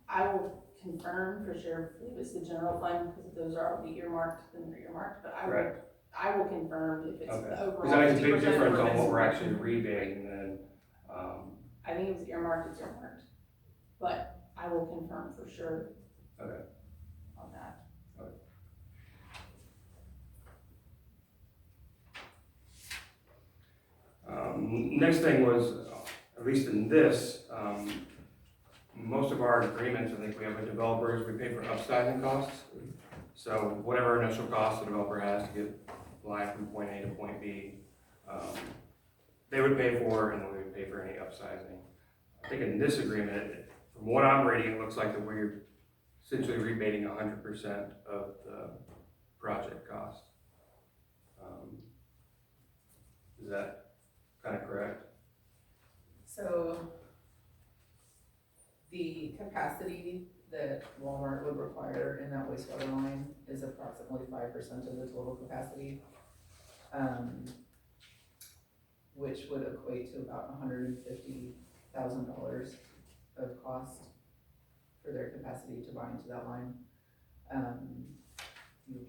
I will confirm for sure if it's the general fund, because if those are already earmarked, then they're earmarked, but I will confirm if it's Okay. the overall 50%. Because that makes a big difference or if on it's- what we're actually rebating, and I think it was earmarked, it's earmarked, but I will confirm for sure. Okay. On that. Next thing was, at least in this, most of our agreements, I think we have with developers, we pay for upsizing costs. So whatever initial cost the developer has to get line from point A to point B, they would pay for, and then we would pay for any upsizing. I think in this agreement, from what I'm reading, it looks like that we're essentially rebating 100% of the project cost. Is that kind of correct? So the capacity that Walmart would require in that wastewater line is approximately 5% of the total capacity, which would equate to about $150,000 of cost for their capacity to buy into that line. You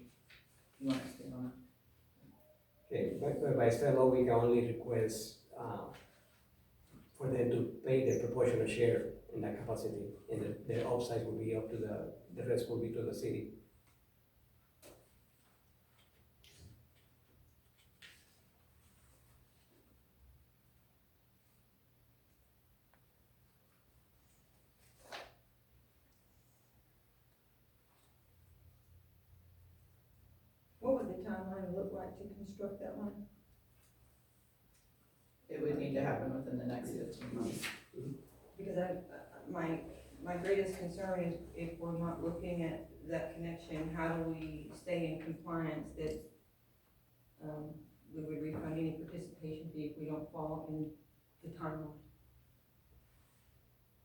want to expand on that? Okay, but by state law, we can only request, for them to pay the proportional share in that capacity, and the offsite will be up to the rest will be to the city. What would the timeline look like to construct that one? It would need to happen within the next 15 months. Because my greatest concern is if we're not looking at that connection, how do we stay in compliance that, we would refund any participation fee if we don't fall in the timeline?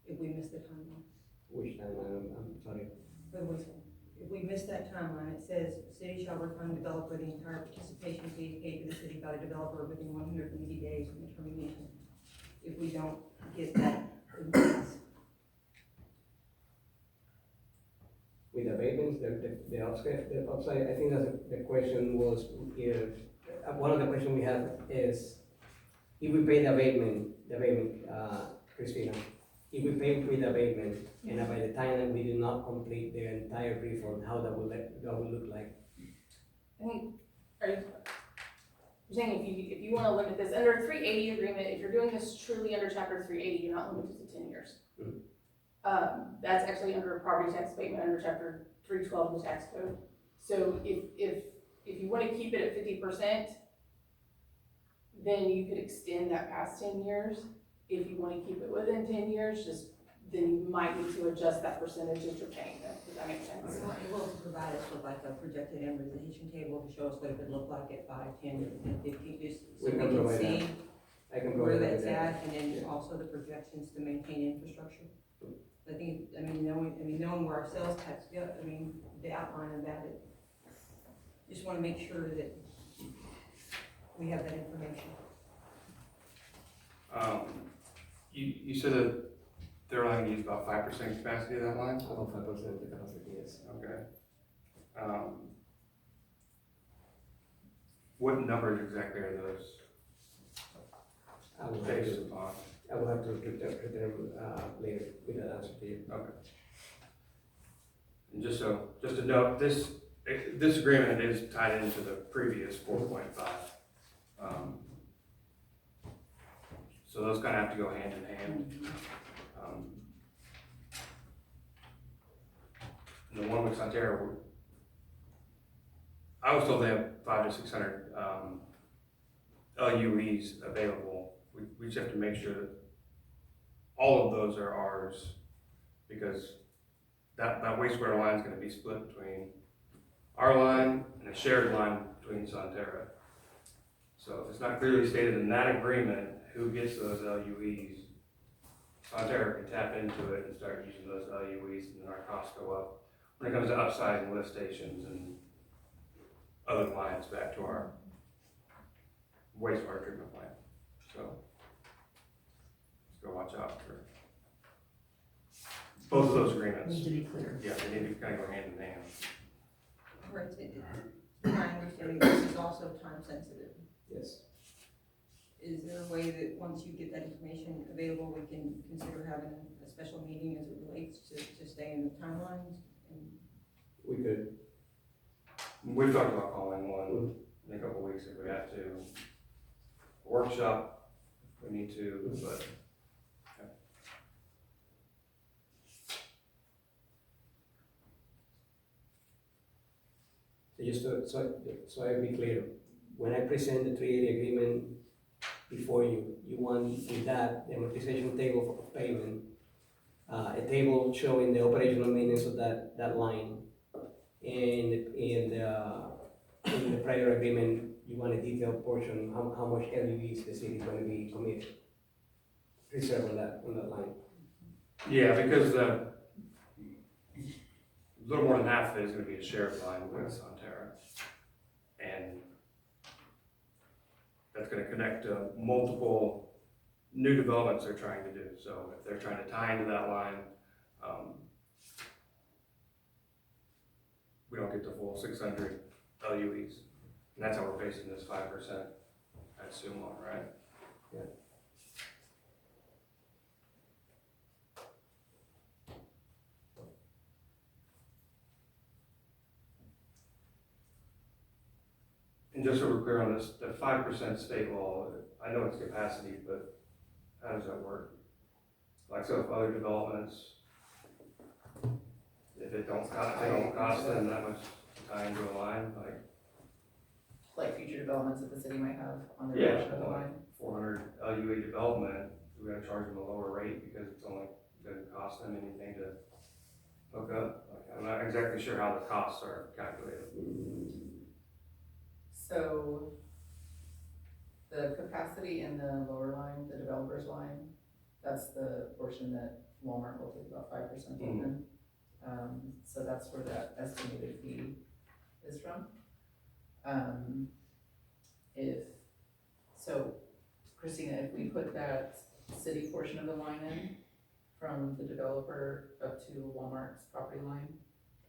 If we miss the timeline? Which timeline, I'm sorry. For the wastewater. If we miss that timeline, it says, city shall refund developer the entire participation fee paid to the city by the developer within 180 days from the termination. If we don't get that, With abatements, the upside, I think that the question was, if, one of the questions we have is, if we pay the abatement, Christina, if we pay with abatement, and by the time that we do not complete the entire refund, how that will look like? I think, you're saying if you wanna limit this, under a 380 agreement, if you're doing this truly under chapter 380, you're not limited to 10 years. That's actually under a property tax abatement under chapter 312 of the tax code. So if you wanna keep it at 50%, then you could extend that past 10 years. If you wanna keep it within 10 years, then you might need to adjust that percentage that you're paying them. Does that make sense? it will provide us with like a projected amortization table to show us what it would look like at 5, 10, and 50, just so we can can provide see that. I can where provide that's that. at, and then also the projections to maintain infrastructure. I think, knowing where our sales tax go, the outline of that, just wanna make sure that we have that information. You said that they're only gonna use about 5% capacity of that line? About 5% of the capacity, yes. Okay. What numbers exactly are those I will have based to, upon? return later with that answer to you. Okay. And just to note, this agreement is tied into the previous 4.5. So those kind of have to go hand in hand. The one with Santerra, I was told they have 500 to 600, LUEs available. We just have to make sure that all of those are ours, because that wastewater line is gonna be split between our line and a shared line between Sonterra. So if it's not clearly stated in that agreement who gets those LUEs, Sonterra can tap into it and start using those LUEs, and then our costs go up when it comes to upsizing lift stations and other lines back to our wastewater treatment plant. So just go watch out for both of those agreements. Needs to be clear. Yeah, they need to kind of go hand in hand. Right, my understanding, this is also time sensitive. Yes. Is there a way that once you get that information available, we can consider having a special meeting as it relates to stay in the timelines? And We could, We've talked about calling one in a couple of weeks if we have to. Workshop, if we need to, but so just so I be clear, when I present the 380 agreement before you, you want with that, the amortization table of payment, a table showing the operational maintenance of that line. And in the prior agreement, you want a detailed portion, how much LUVs the city is gonna be committed, reserve on that line. yeah, because a little more than half of it is gonna be a shared line with Sonterra. And that's gonna connect to multiple new developments they're trying to do. So if they're trying to tie into that line, we don't get the full 600 LUEs. And that's how we're basing this 5%, I assume, on, right? Yeah. And just so we're clear on this, the 5% state law, I know it's capacity, but how does that work? Like, so if other developments, if they don't cost them that much to tie into a line, Like future developments that the city might have on their yeah, portion of the line. 400 LUA development, we're gonna charge them a lower rate because it's only gonna cost them anything to hook up. Like, I'm not exactly sure how the costs are calculated. So the capacity in the lower line, the developer's line, that's the portion that Walmart will take about 5% in. So that's where that estimated fee is from. Christina, if we put that city portion of the line in from the developer up to Walmart's property line,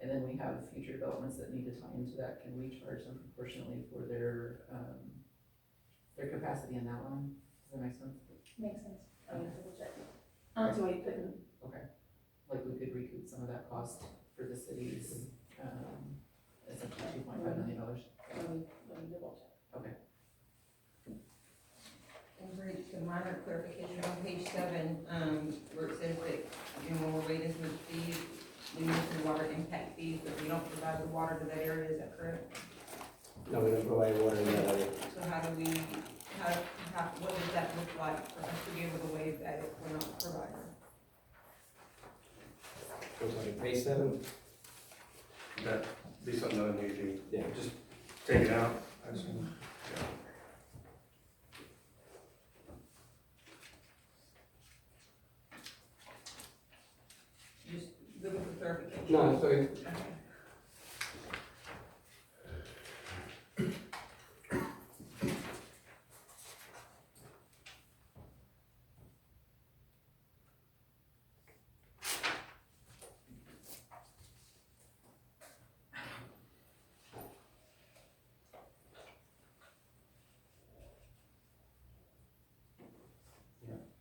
and then we have future developments that need to tie into that, can we charge them proportionally for their capacity in that line? Does that make sense? Makes sense. I'm gonna double check. That's why you couldn't. Like we could recoup some of that cost for the city's, essentially $2.5 million. Let me double check. And for the minor clarification on page 7, where it says that, when we're waiting for the fees, we mentioned water impact fees, but we don't provide the water to that area, is that correct? No, we don't provide water in that area. So how do we, what does that look like for us to be able to waive that if we're not a provider? I'm sorry, page 7? That'd be something that would need to be, Yeah. just take it out, I assume. Just looking for clarification. No, sorry. Okay.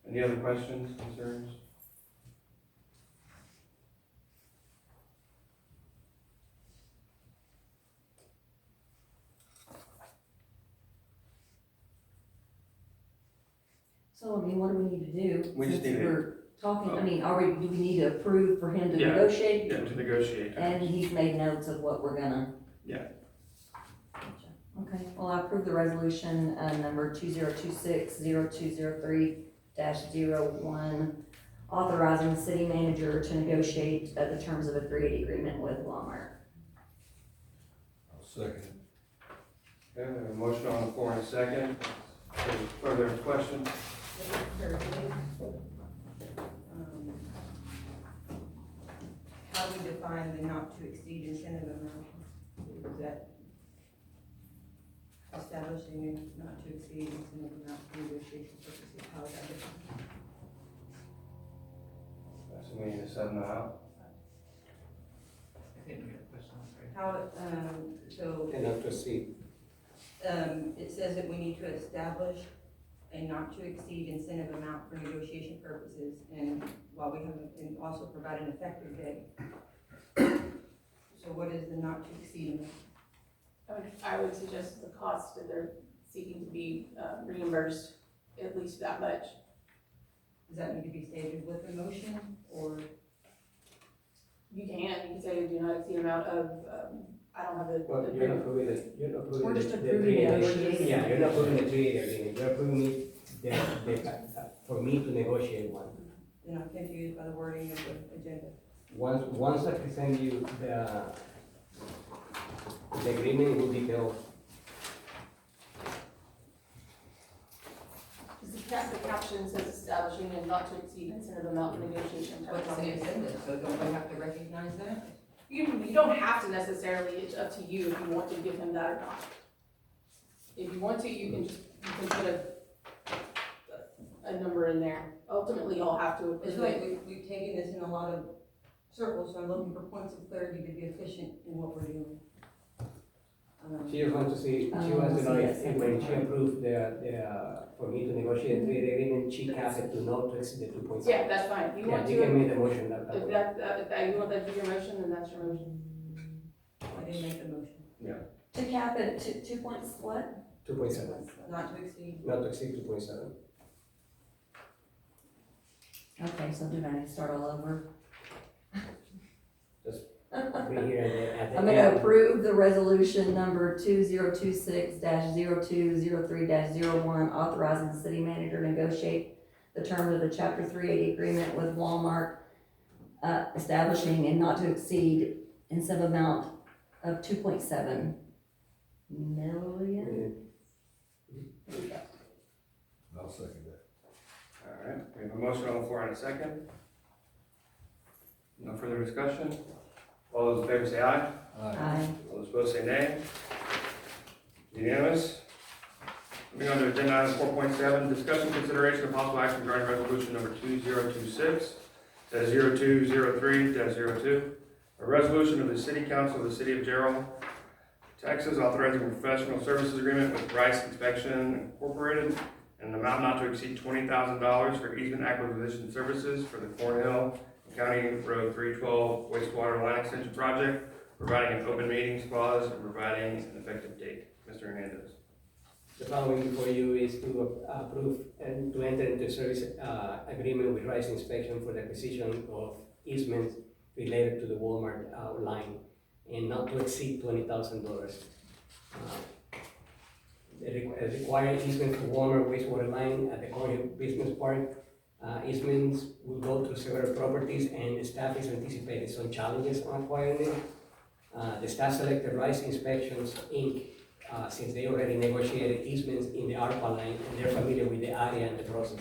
Any other questions, concerns? So, I mean, what do we need to do? We just since need to- we're talking, I mean, do we need to approve for him to Yeah. negotiate? Yeah, to negotiate. And he's made notes of what we're gonna, Okay, well, I approve the resolution, number 2026-0203-01, authorizing the city manager to negotiate the terms of a 380 agreement with Walmart. I'll second. Okay, we have a motion on the floor in a second. Any further questions? How do we define the not to exceed incentive amount? Is that establishing a not to exceed incentive amount for negotiation purposes? How is that defined? So we need to sub them out. I think we got a question, sorry. How, so, And not to see, it says that we need to establish a not to exceed incentive amount for negotiation purposes, and while we have, and also provide an effective date. So what is the not to exceed amount? I would suggest the cost that they're seeking to be reimbursed at least that much. Does that need to be stated with a motion, or? You can say do not exceed amount of, I don't have the. well, you're not approving the, you're not approving We're the. just the approving three the agreement. negotiation. Yeah, you're not approving the 380 agreement, you're approving for me to negotiate one. Then I'm confused by the wording of the agenda. Once I present you the agreement, it will detail. The caption says establishing and not to exceed incentive amount for negotiation. What's the agenda, so don't we have to recognize that? You don't have to necessarily, it's up to you if you want to give him that or not. If you want to, you can put a number in there. Ultimately, you'll have to It's approve like it. we've taken this in a lot of circles, so I'm looking for points of clarity to be efficient in what we're doing. She just wants to see, she wants to know if when she approved for me to negotiate the 380 agreement, she capped it to not to exceed the 2.7. Yeah, that's fine. You Yeah, want you can to, make the motion that if way. you want that to be your motion, then that's your motion. I didn't make the motion. To cap it to 2 points, what? 2.7, Not to exceed. not to exceed 2.7. Okay, so do I need to start all over? Bring here at the I'm gonna end. approve the resolution number 2026-0203-01, authorizing the city manager to negotiate the terms of the chapter 380 agreement with Walmart, establishing and not to exceed incentive amount of 2.7 million. I'll second that. All right, we have a motion on the floor in a second. No further discussion. All those in favor say aye. Aye. All those opposed say nay. Unanimous. Moving on to agenda item 4.7, discussion consideration of possible action regarding resolution number 2026-0203-02, a resolution of the City Council of the City of Gerald, Texas, authorizing a professional services agreement with Rice Inspection Incorporated, and an amount not to exceed $20,000 for easement acquisition services for the Cornell County Road 312 wastewater line extension project, providing an open meetings clause and providing an effective date. Mr. Hernandez. The following before you is to approve and to enter into service agreement with Rice Inspection for the acquisition of easements related to the Walmart line, and not to exceed $20,000. The required easement for Walmart wastewater line at the Cornell Business Park. Easements will go through several properties, and the staff is anticipating some challenges on acquiring it. The staff selected Rice Inspections Inc. Since they already negotiated easements in the ARPA line, and they're familiar with the area and the process.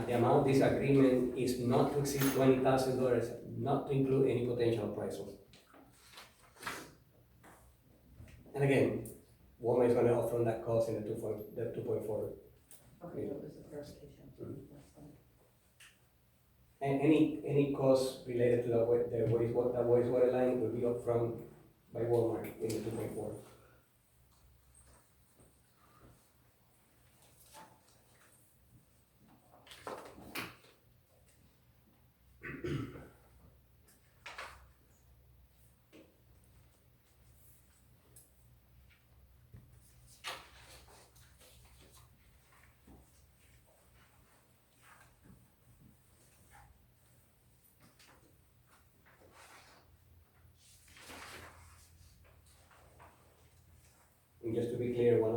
The amount of this agreement is not to exceed $20,000, not to include any potential appraisals. And again, Walmart is gonna upfront that cost in the 2.4. Okay, that was the clarification. And any costs related to the wastewater line will be upfront by Walmart in the 2.4.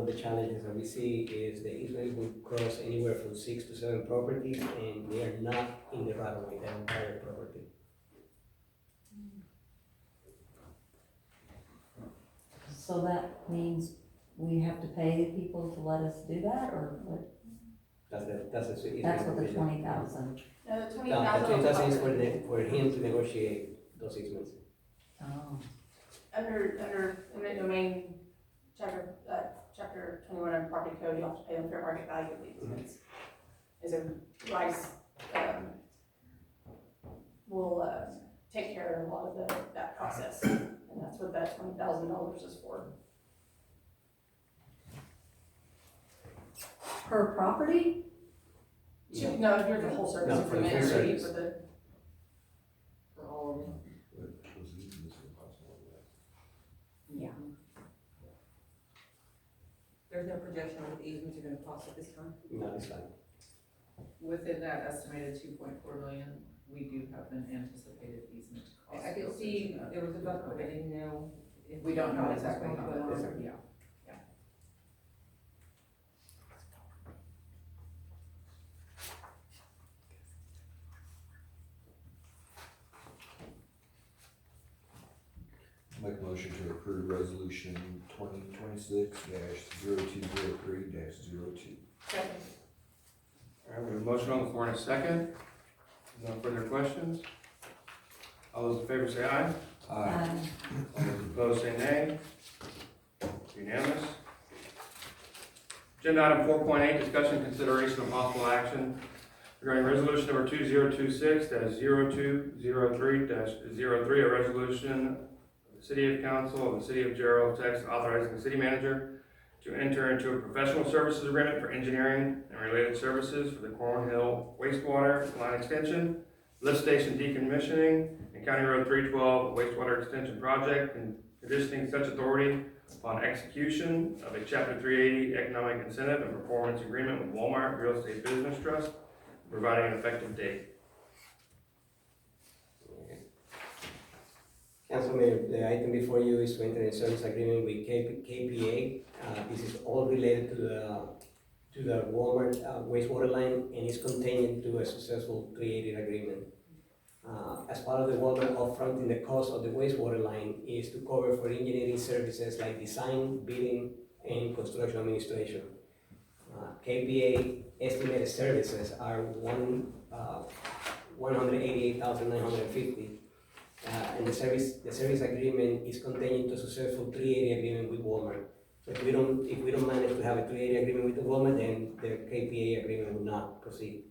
of the challenges that we see is the easement will cross anywhere from 6 to 7 properties, and they are not in the right of way, that entire property. So that means we have to pay people to let us do that, or what? That's the easement. That's what the provision. 20,000. No, the No, the 20,000 is for him to negotiate those easements. Oh, under eminent domain, chapter 21 of property code, you have to pay them fair market value of the easements. Is a rice, will, take care of a lot of that process, and that's what that $20,000 is for. per property? No, if you're the whole service No, for the full agreement, service. for all of them. Yeah. There's no projection on what the easements are gonna cost at this time? No, it's fine. Within that estimated 2.4 million, we do have an anticipated easement cost. I could see there was a buffer, but I didn't know if. We don't know how it was exactly going to how go that is, on. yeah. Make a motion to approve resolution 2026-0203-02. Second. All right, we have a motion on the floor in a second. No further questions? All those in favor say aye. Aye. All those opposed say nay. Unanimous. Agenda item 4.8, discussion, consideration, of possible action regarding resolution number 2026-0203-03, a resolution of the City of Council of the City of Gerald, Texas, authorizing the city manager to enter into a professional services agreement for engineering and related services for the Cornhill wastewater line extension, lift station decommissioning, and County Road 312 wastewater extension project, and conditioning such authority upon execution of a Chapter 380 economic incentive and performance agreement with Walmart Real Estate Business Trust, providing an effective date. Council Mayor, the item before you is to enter a service agreement with KPA. This is all related to the Walmart wastewater line, and is contained to a successful 380 agreement. As part of the Walmart upfront in the cost of the wastewater line is to cover for engineering services like design, bidding, and construction administration. KPA estimated services are $188,950. And the service agreement is contained to a successful 380 agreement with Walmart. So if we don't manage to have a 380 agreement with the Walmart, then the KPA agreement will not proceed.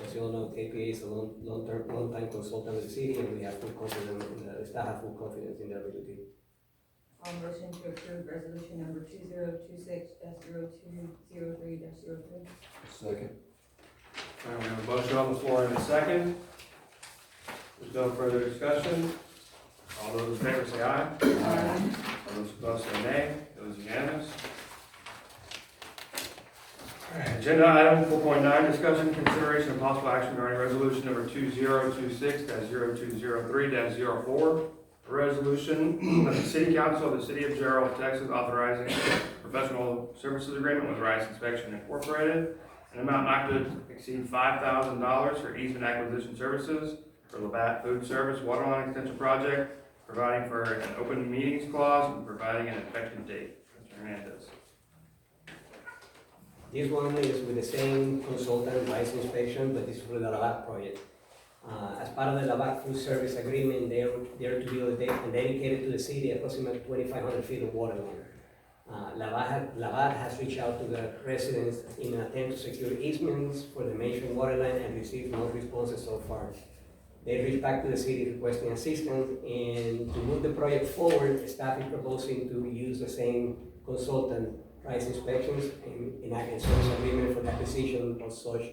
As you all know, KPA is a long-time consultant with the city, and we have full confidence, the staff have full confidence in their ability. I'll motion to approve resolution number 2026-0203-03. Second. All right, we have a motion on the floor in a second. There's no further discussion. All those in favor say aye. Aye. All those opposed say nay. It was unanimous. Agenda item 4.9, discussion, consideration, of possible action regarding resolution number 2026-0203-04, a resolution of the City Council of the City of Gerald, Texas, authorizing a professional services agreement with Rice Inspection Incorporated, an amount not to exceed $5,000 for easement acquisition services for Labatt Food Service Waterline Extension Project, providing for an open meetings clause and providing an effective date. Mr. Hernandez. This one is with the same consultant, Rice Inspection, but this is for the Labatt project. As part of the Labatt Food Service Agreement, they're to build and dedicated to the city approximately 2,500 feet of water line. Labatt has reached out to the residents in an attempt to secure easements for the mentioned water line and received no responses so far. They reached back to the city requesting assistance, and to move the project forward, staff is proposing to use the same consultant, Rice Inspections, and enact a service agreement for the acquisition of such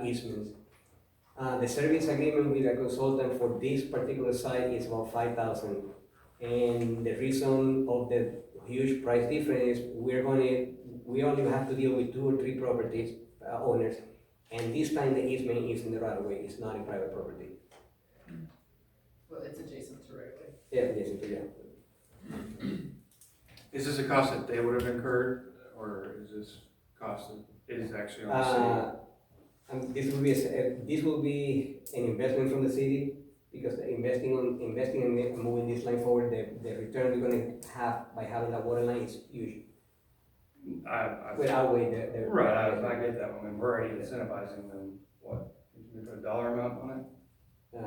easements. The service agreement with a consultant for this particular site is about $5,000, And the reason of the huge price difference is we only have to deal with 2 or 3 properties, owners. And this time the easement is in the right of way, it's not in private property. Well, it's adjacent to right away. Yeah, yes, yeah. Is this a cost that they would have incurred, or is this cost that is actually on the city? And this will be an investment from the city, because investing in moving this line forward, the return we're gonna have by having that water line is huge. Will outweigh the. Right, I get that one, and we're already incentivizing them, what, can you put a dollar amount on it? I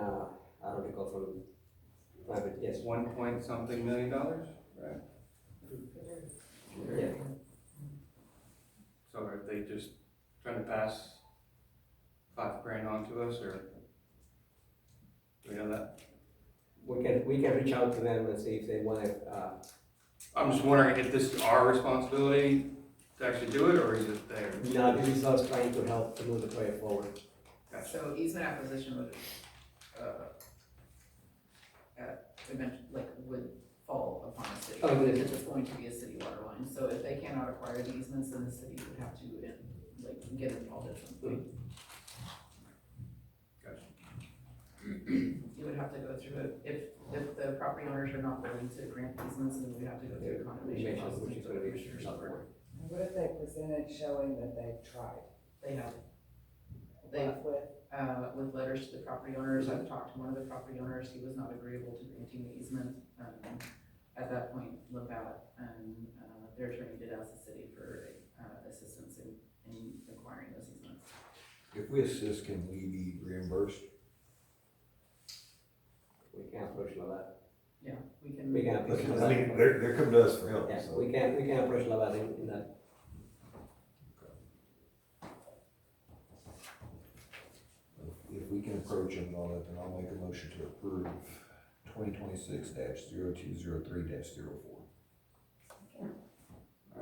don't recall from, but yes. 1 point something million dollars, right? Yeah. So are they just trying to pass $5,000 on to us, or do we know that? We can reach out to them and see if they wanna, I'm just wondering if this is our responsibility to actually do it, or is it theirs? no, this is us trying to help to move the project forward. Gotcha. So easement acquisition would, would fall upon the city, Oh, even good. if it's going to be a city water line. So if they cannot acquire the easements, then the city would have to, get involved at some point. Gotcha. You would have to go through it, if the property owners are not willing to grant easements, then we have to go through a condemnation process. Which is gonna be somewhere. What if they presented showing that they've tried? They have, they, With with letters to the property owners, I've talked to one of the property owners, he was not agreeable to granting the easement. At that point, Labatt and, their attorney did ask the city for, assistance in acquiring those easements. If we assist, can we be reimbursed? We can approach Labatt. Yeah, we can. We can approach I Labatt. mean, they're coming to us for help, Yeah, so. we can approach Labatt in that. If we can approach them on it, then I'll make a motion to approve 2026-0203-04. All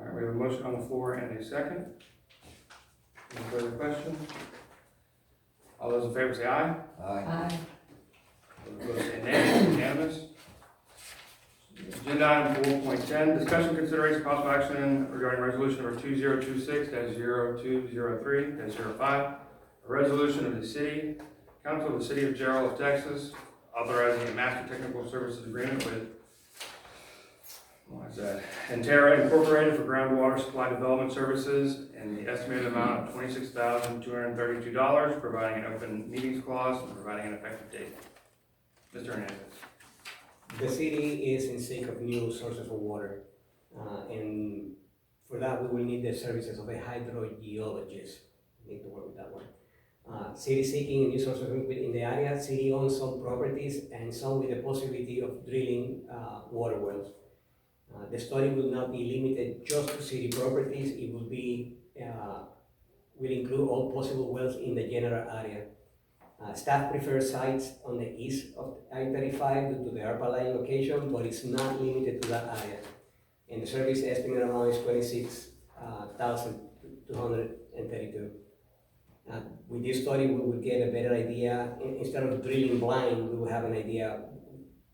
right, we have a motion on the floor and a second. Any further questions? All those in favor say aye. Aye. Those opposed say nay. Unanimous. Agenda item 4.10, discussion, consideration, possible action regarding resolution number 2026-0203-05, a resolution of the city council of the city of Gerald, Texas, authorizing a master technical services agreement with, what is that, Entera Incorporated for groundwater supply development services in the estimated amount of $26,232, providing an open meetings clause and providing an effective date. Mr. Hernandez. The city is in seek of new sources of water, and for that, we will need the services of a hydrogeologist. Need to work with that one. City seeking new sources in the area. City owns some properties and some with the possibility of drilling water wells. The study will not be limited just to city properties. It will be will include all possible wells in the general area. Staff prefers sites on the east of I-35 due to the ARPA line location, but it's not limited to that area. And the service estimate amount is $26,232. With this study, we will get a better idea. Instead of drilling blind, we will have an idea,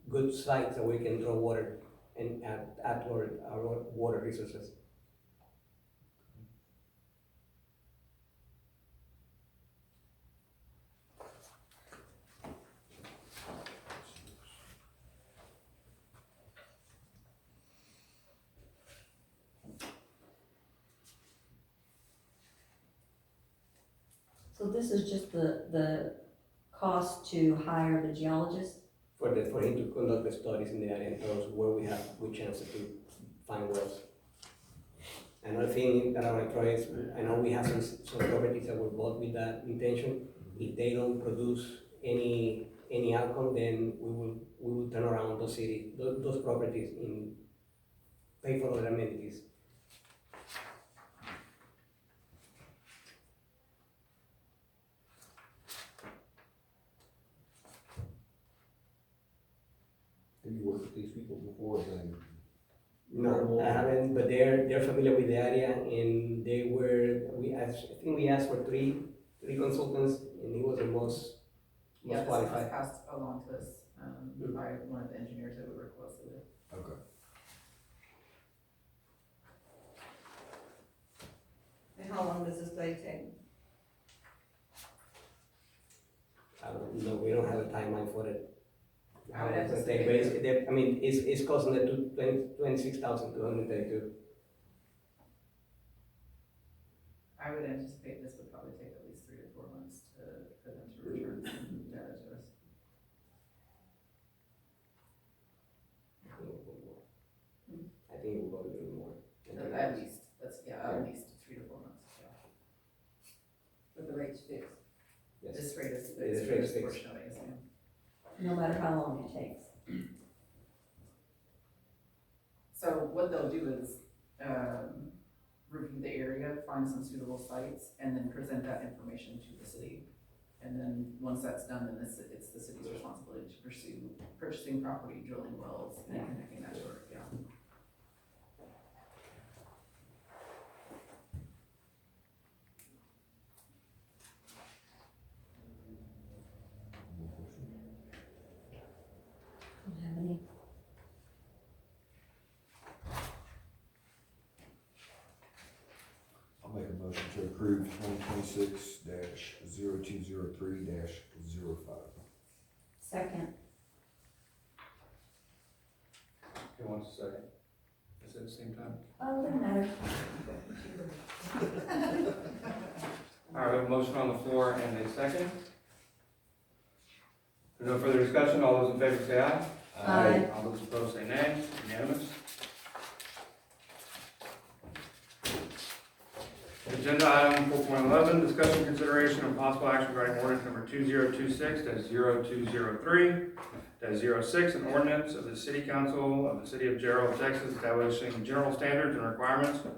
good sites that we can draw water and add to our water resources. So this is just the cost to hire the geologist? For him to conduct the studies in the area and tell us where we have good chances to find wells. Another thing that I want to try is, I know we have some properties that were bought with that intention. If they don't produce any outcome, then we will turn around those properties and pay for other amenities. Have you worked with these people before, then? No, I haven't, but they're familiar with the area, and I think we asked for three consultants, and he was the most Yeah, this qualified. was passed along to us, by one of the engineers that we work closely with. Okay. And how long does this study take? I don't know, we don't have a timeline for it. I would How long it's gonna anticipate take, but I mean, it's costing the 26,232. I would anticipate this would probably take at least 3 to 4 months for them to return some data to us. I think it will go a little more. At least, at least 3 to 4 months, yeah. But the rate's fixed. Yes. This rate is, This rate is fixed. portion of it, yes, ma'am. No matter how long it takes. So what they'll do is, review the area, find some suitable sites, and then present that information to the city. And then, once that's done, then it's the city's responsibility to pursue purchasing property, drilling wells, and connecting that to our, yeah. Don't have any. I'll make a motion to approve 2026-0203-05. Second. Who wants a second? Is it at the same time? Oh, doesn't matter. All right, we have a motion on the floor and a second. If there's no further discussion, all those in favor say aye. Aye. All those opposed say nay. Unanimous. Agenda item 4.11, discussion, consideration, and possible action regarding ordinance number 2026-0203-06, an ordinance of the City Council of the City of Gerald, Texas, establishing general standards and requirements for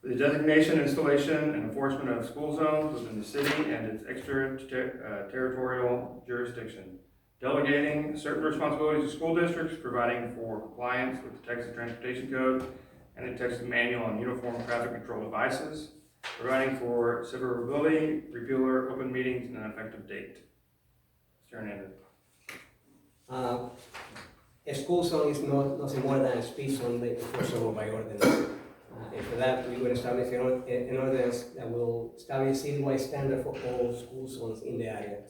the designation, installation, and enforcement of school zones within the city and its extraterritorial jurisdiction, delegating certain responsibilities to school districts, providing for compliance with the Texas Transportation Code and the Texas Manual on Uniform Traffic Control Devices, providing for severability, repealer, open meetings, and an effective date. Mr. Hernandez. A school zone is nothing more than a speed zone enforceable by ordinance. And for that, we will establish an ordinance that will establish citywide standard for all school zones in the area.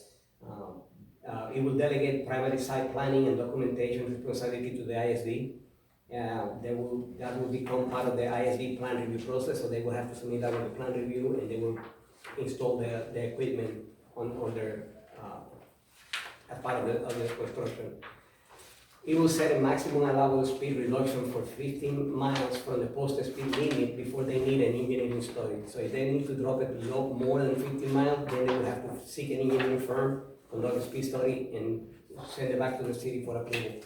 It will delegate primary site planning and documentation responsibility to the ISD. That will become part of the ISD plan review process, so they will have to submit that with the plan review, and they will install the equipment on their, as part of the construction. It will set a maximum allowable speed reduction for 15 miles from the posted speed limit before they need an engineering study. So if they need to drop it below more than 15 miles, then they will have to seek an engineering firm, conduct a speed study, and send it back to the city for approval.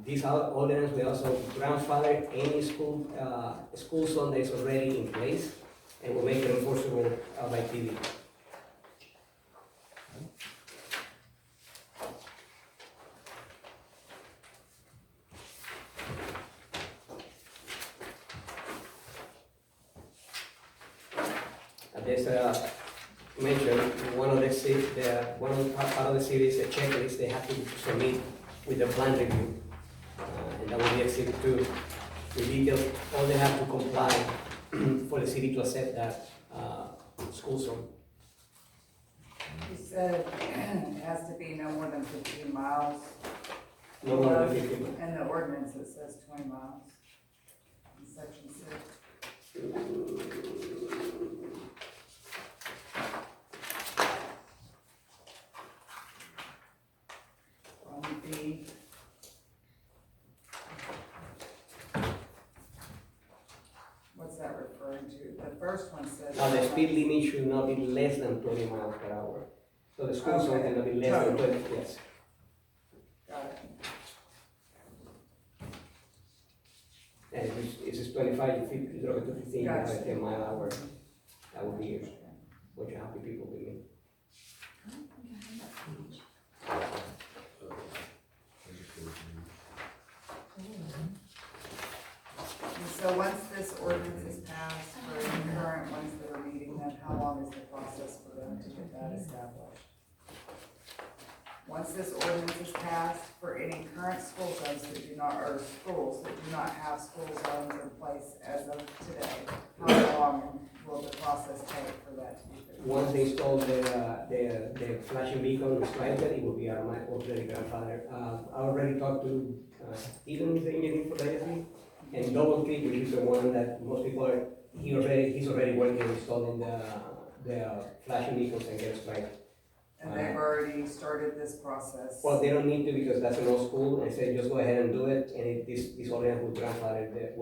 This ordinance will also grandfather any school zone that is already in place and will make it enforceable by PD. There's mentioned one of the part of the cities, a checklist they have to submit with the plan review. And that will be exhibit 2. The details, all they have to comply for the city to accept that school zone. You said it has to be no more than 15 miles. No more than 15 miles. In the ordinance, it says 20 miles. In section 6. On B. What's that referring to? The first one says. The speed limit should not be less than 20 miles per hour. So the school zone cannot be less than 20, yes. Got it. And if it's 25, you drop it to 15, you have a 10 mile an hour. That would be what you happy people with me. And so once this ordinance is passed for the current ones that are meeting, then how long is the process for them to get that established? once this ordinance is passed, for any current school zones that do not, or schools that do not have school zones in place as of today, how long will the process take for that to be fixed? Once they install the flashing beacon with stripe, it will be already grandfather. I already talked to Stephen, the engineer for the ISD, and Double Creek, which is the one that most people are, he's already working on installing the flashing beacons and get stripe. And they've already started this process? Well, they don't need to because that's an old school. I said, just go ahead and do it, and this ordinance will grandfather the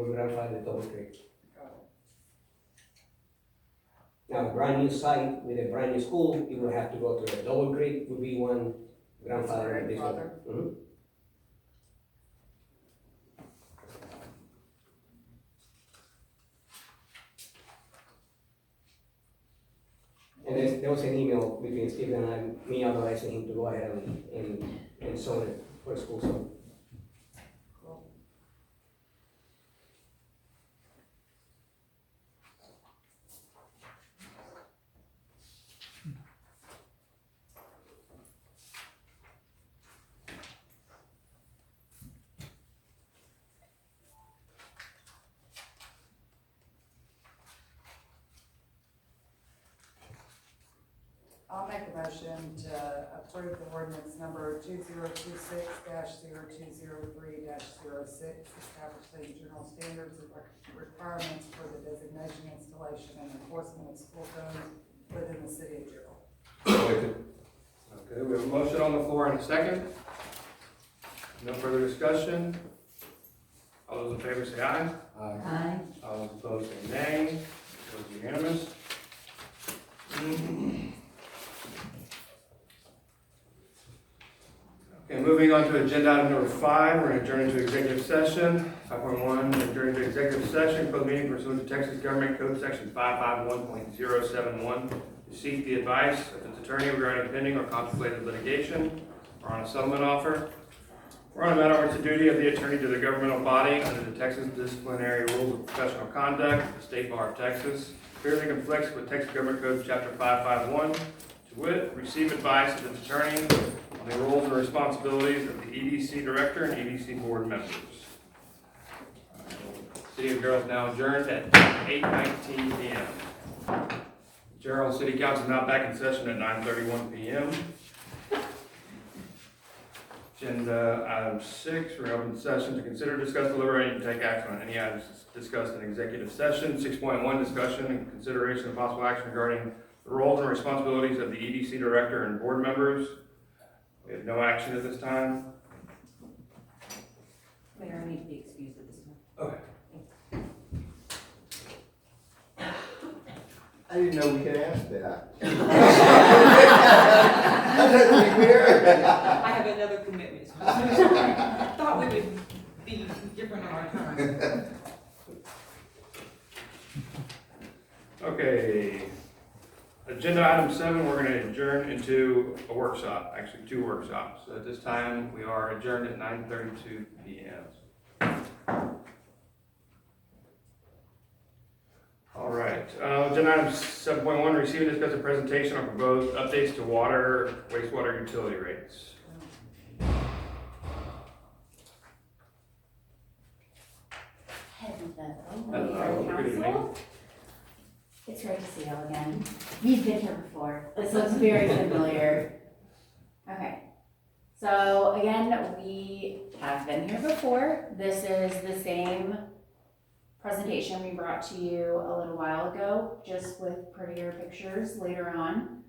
Double Creek. Got it. Now, a brand new site with a brand new school, it will have to go to the Double Creek, will be one grandfather in this one. Grandfather? Mhm. And there was an email between Stephen and me authorizing him to go ahead and zone it for school zone. I'll make a motion to approve the ordinance number 2026-0203-06, establishing general standards and requirements for the designation, installation, and enforcement of school zones within the city of Gerald. Okay, we have a motion on the floor and a second. No further discussion. All those in favor say aye. Aye. All those opposed say nay. It was unanimous. Okay, moving on to agenda item number 5, we're going to adjourn into executive session. 5.1, adjourn into executive session, close meeting pursuant to Texas Government Code Section 551.071 to seek the advice of its attorney regarding pending or contemplated litigation or on a settlement offer. Or on a matter where it's the duty of the attorney to the governmental body under the Texas Disciplinary Rules of Professional Conduct, the State Bar of Texas, clearly conflicts with Texas Government Code Chapter 551, to wit, receive advice of its attorney on the roles and responsibilities of the EDC Director and EDC Board members. City of Gerald is now adjourned at 8:19 p.m. Gerald City Council is now back in session at 9:31 p.m. Agenda item 6, we're open session to consider, discuss, deliberate, and take action on any items discussed in executive session. 6.1, discussion and consideration of possible action regarding the roles and responsibilities of the EDC Director and Board members. We have no action at this time. Mayor, I need to be excused at this time. Okay. I didn't know we could ask that. I have another commitment. I thought we would be different on our time. Okay. Agenda item 7, we're going to adjourn into a workshop, actually 2 workshops. So at this time, we are adjourned at 9:32 p.m. All right, agenda item 7.1, receive and discuss a presentation on proposed updates to water, wastewater utility rates. Hello, good evening. Council. It's great to see y'all again. We've been here before. This looks very familiar. Okay. So again, we have been here before. This is the same presentation we brought to you a little while ago, just with prettier pictures later on.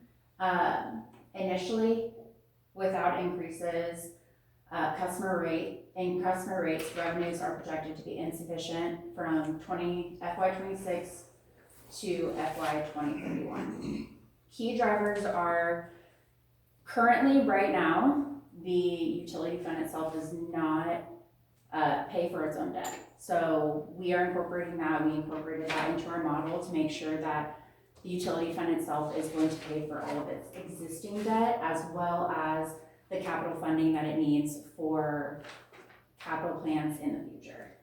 Initially, without increases, customer rates, revenues are projected to be insufficient from FY26 to FY 2031. Key drivers are currently, right now, the utility fund itself does not pay for its own debt. So we are incorporating that. We incorporated that into our model to make sure that the utility fund itself is going to pay for all of its existing debt, as well as the capital funding that it needs for capital plans in the future.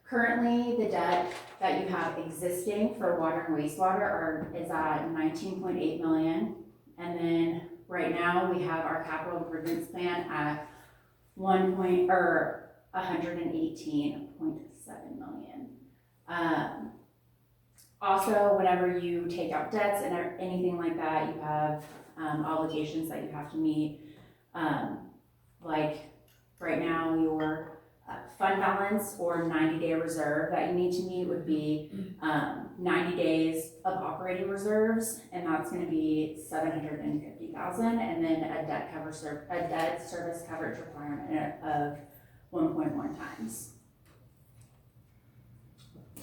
Currently, the debt that you have existing for water and wastewater is at $19.8 million, and then Right now, we have our capital improvements plan at 118.7 million. Also, whenever you take out debts and anything like that, you have obligations that you have to meet. Like right now, your fund balance or 90-day reserve that you need to meet would be 90 days of operating reserves, and that's going to be $750,000, and then a debt service coverage requirement of 1.1 times.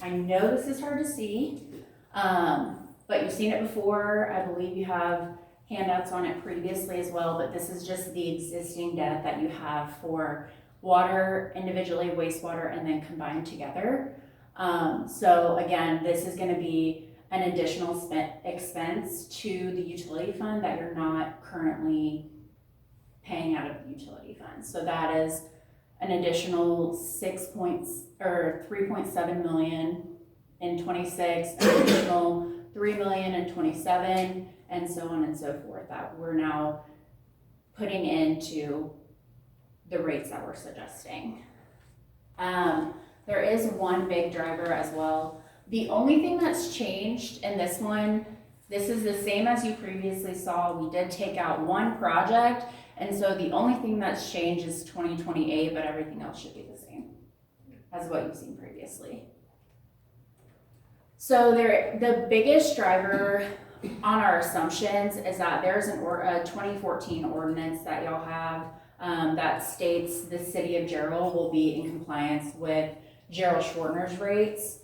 I know this is hard to see, but you've seen it before. I believe you have handouts on it previously as well, but this is just the existing debt that you have for water individually, wastewater, and then combined together. So again, this is going to be an additional expense to the utility fund that you're not currently paying out of the utility fund. So that is an additional 3.7 million in 26, an additional 3 million in 27, and so on and so forth that we're now putting into the rates that we're suggesting. There is one big driver as well. The only thing that's changed in this one, this is the same as you previously saw. We did take out one project, and so the only thing that's changed is 2028, but everything else should be the same as what you've seen previously. So the biggest driver on our assumptions is that there's a 2014 ordinance that y'all have that states the city of Gerald will be in compliance with Gerald Schwartner's rates.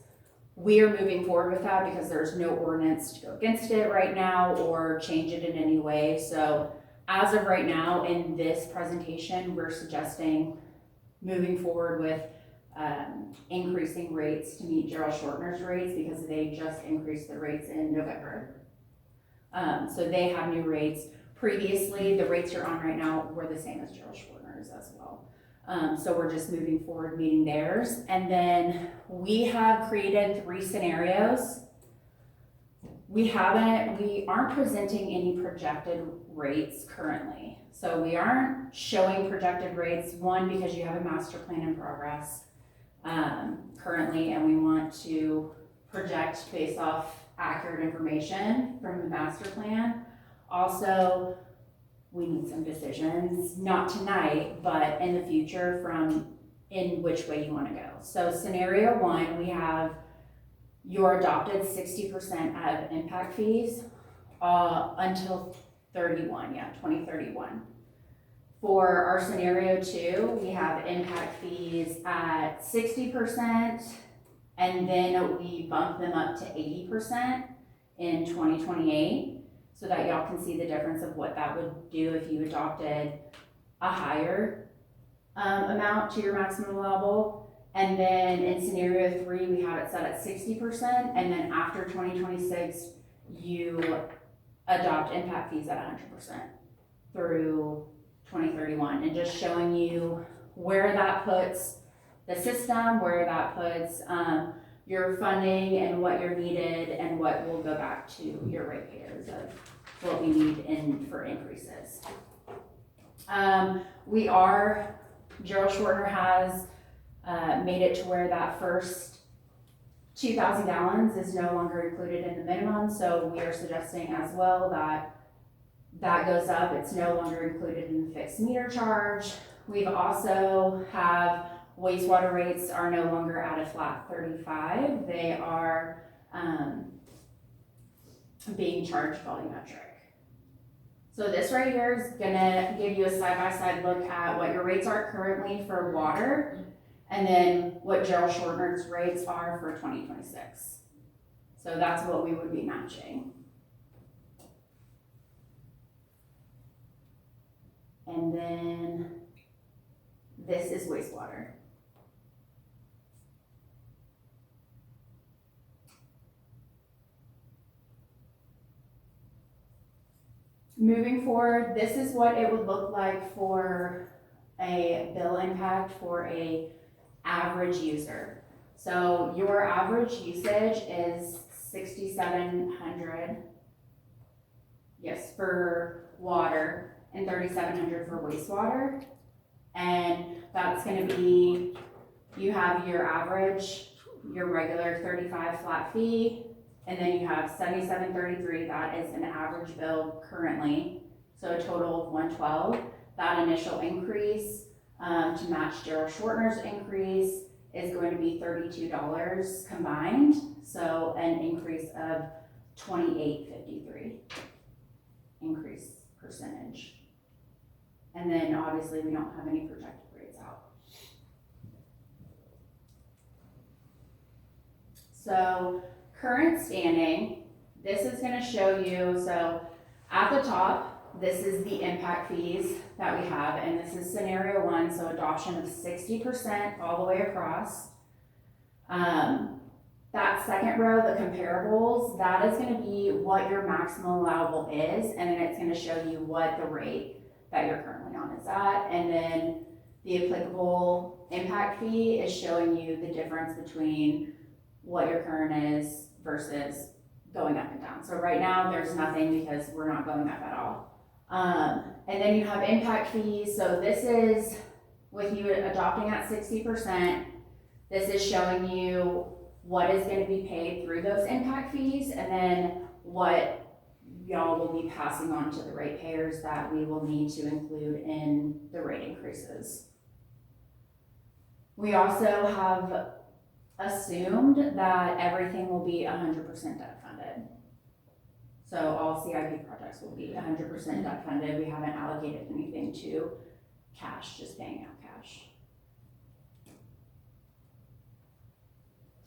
We are moving forward with that because there's no ordinance to go against it right now or change it in any way. So as of right now in this presentation, we're suggesting moving forward with increasing rates to meet Gerald Schwartner's rates because they just increased the rates in November. So they have new rates. Previously, the rates you're on right now were the same as Gerald Schwartner's as well. So we're just moving forward meeting theirs. And then we have created 3 scenarios. We aren't presenting any projected rates currently. So we aren't showing projected rates, one, because you have a master plan in progress currently, and we want to project based off accurate information from the master plan. Also, we need some decisions, not tonight, but in the future from in which way you want to go. So scenario 1, we have your adopted 60% of impact fees until 2031. For our scenario 2, we have impact fees at 60%, and then we bump them up to 80% in 2028, so that y'all can see the difference of what that would do if you adopted a higher amount to your maximum allowable. And then in scenario 3, we have it set at 60%, and then after 2026, you adopt impact fees at 100% through 2031, and just showing you where that puts the system, where that puts your funding and what you're needed and what will go back to your ratepayers of what we need for increases. Gerald Schwartner has made it to where that first 2,000 gallons is no longer included in the minimum, so we are suggesting as well that that goes up. It's no longer included in the fixed meter charge. We've also have wastewater rates are no longer at a flat 35. They are being charged volumetric. So this right here is gonna give you a side-by-side look at what your rates are currently for water, and then what Gerald Schwartner's rates are for 2026. So that's what we would be matching. And then this is wastewater. Moving forward, this is what it would look like for a bill impact for a average user. So your average usage is 6,700, yes, for water. $3,700 for wastewater. And that's gonna be, you have your average, your regular 35 flat fee, and then you have $77.33, that is an average bill currently, so a total of $112. That initial increase, to match Gerald Shortner's increase, is going to be $32 combined, so an increase of $28.53 increase percentage. And then obviously we don't have any projected rates out. So current standing, this is gonna show you, so at the top, this is the impact fees that we have, and this is scenario 1, so adoption of 60% all the way across. That second row, the comparables, that is gonna be what your maximum allowable is, and then it's gonna show you what the rate that you're currently on is at, and then the applicable impact fee is showing you the difference between what your current is versus going up and down. So right now, there's nothing because we're not going up at all. And then you have impact fees, so this is, with you adopting at 60%, this is showing you what is gonna be paid through those impact fees, and then what y'all will be passing on to the ratepayers that we will need to include in the rate increases. We also have assumed that everything will be 100% debt funded. So all CIP projects will be 100% debt funded. We haven't allocated anything to cash, just paying out cash.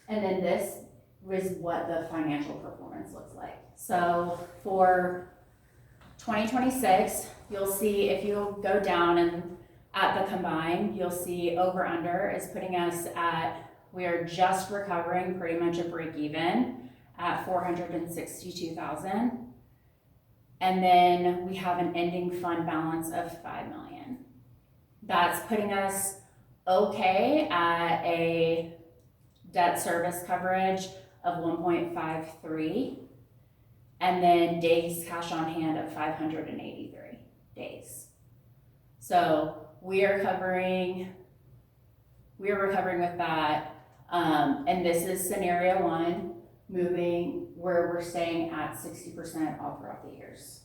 And then this is what the financial performance looks like. So for 2026, you'll see if you go down and at the combined, you'll see over under is putting us at, we are just recovering pretty much a break even at 462,000. And then we have an ending fund balance of 5 million. That's putting us okay at a debt service coverage of 1.53, and then days cash on hand of 583 days. So we are recovering with that, and this is scenario 1, moving where we're staying at 60% all throughout the years.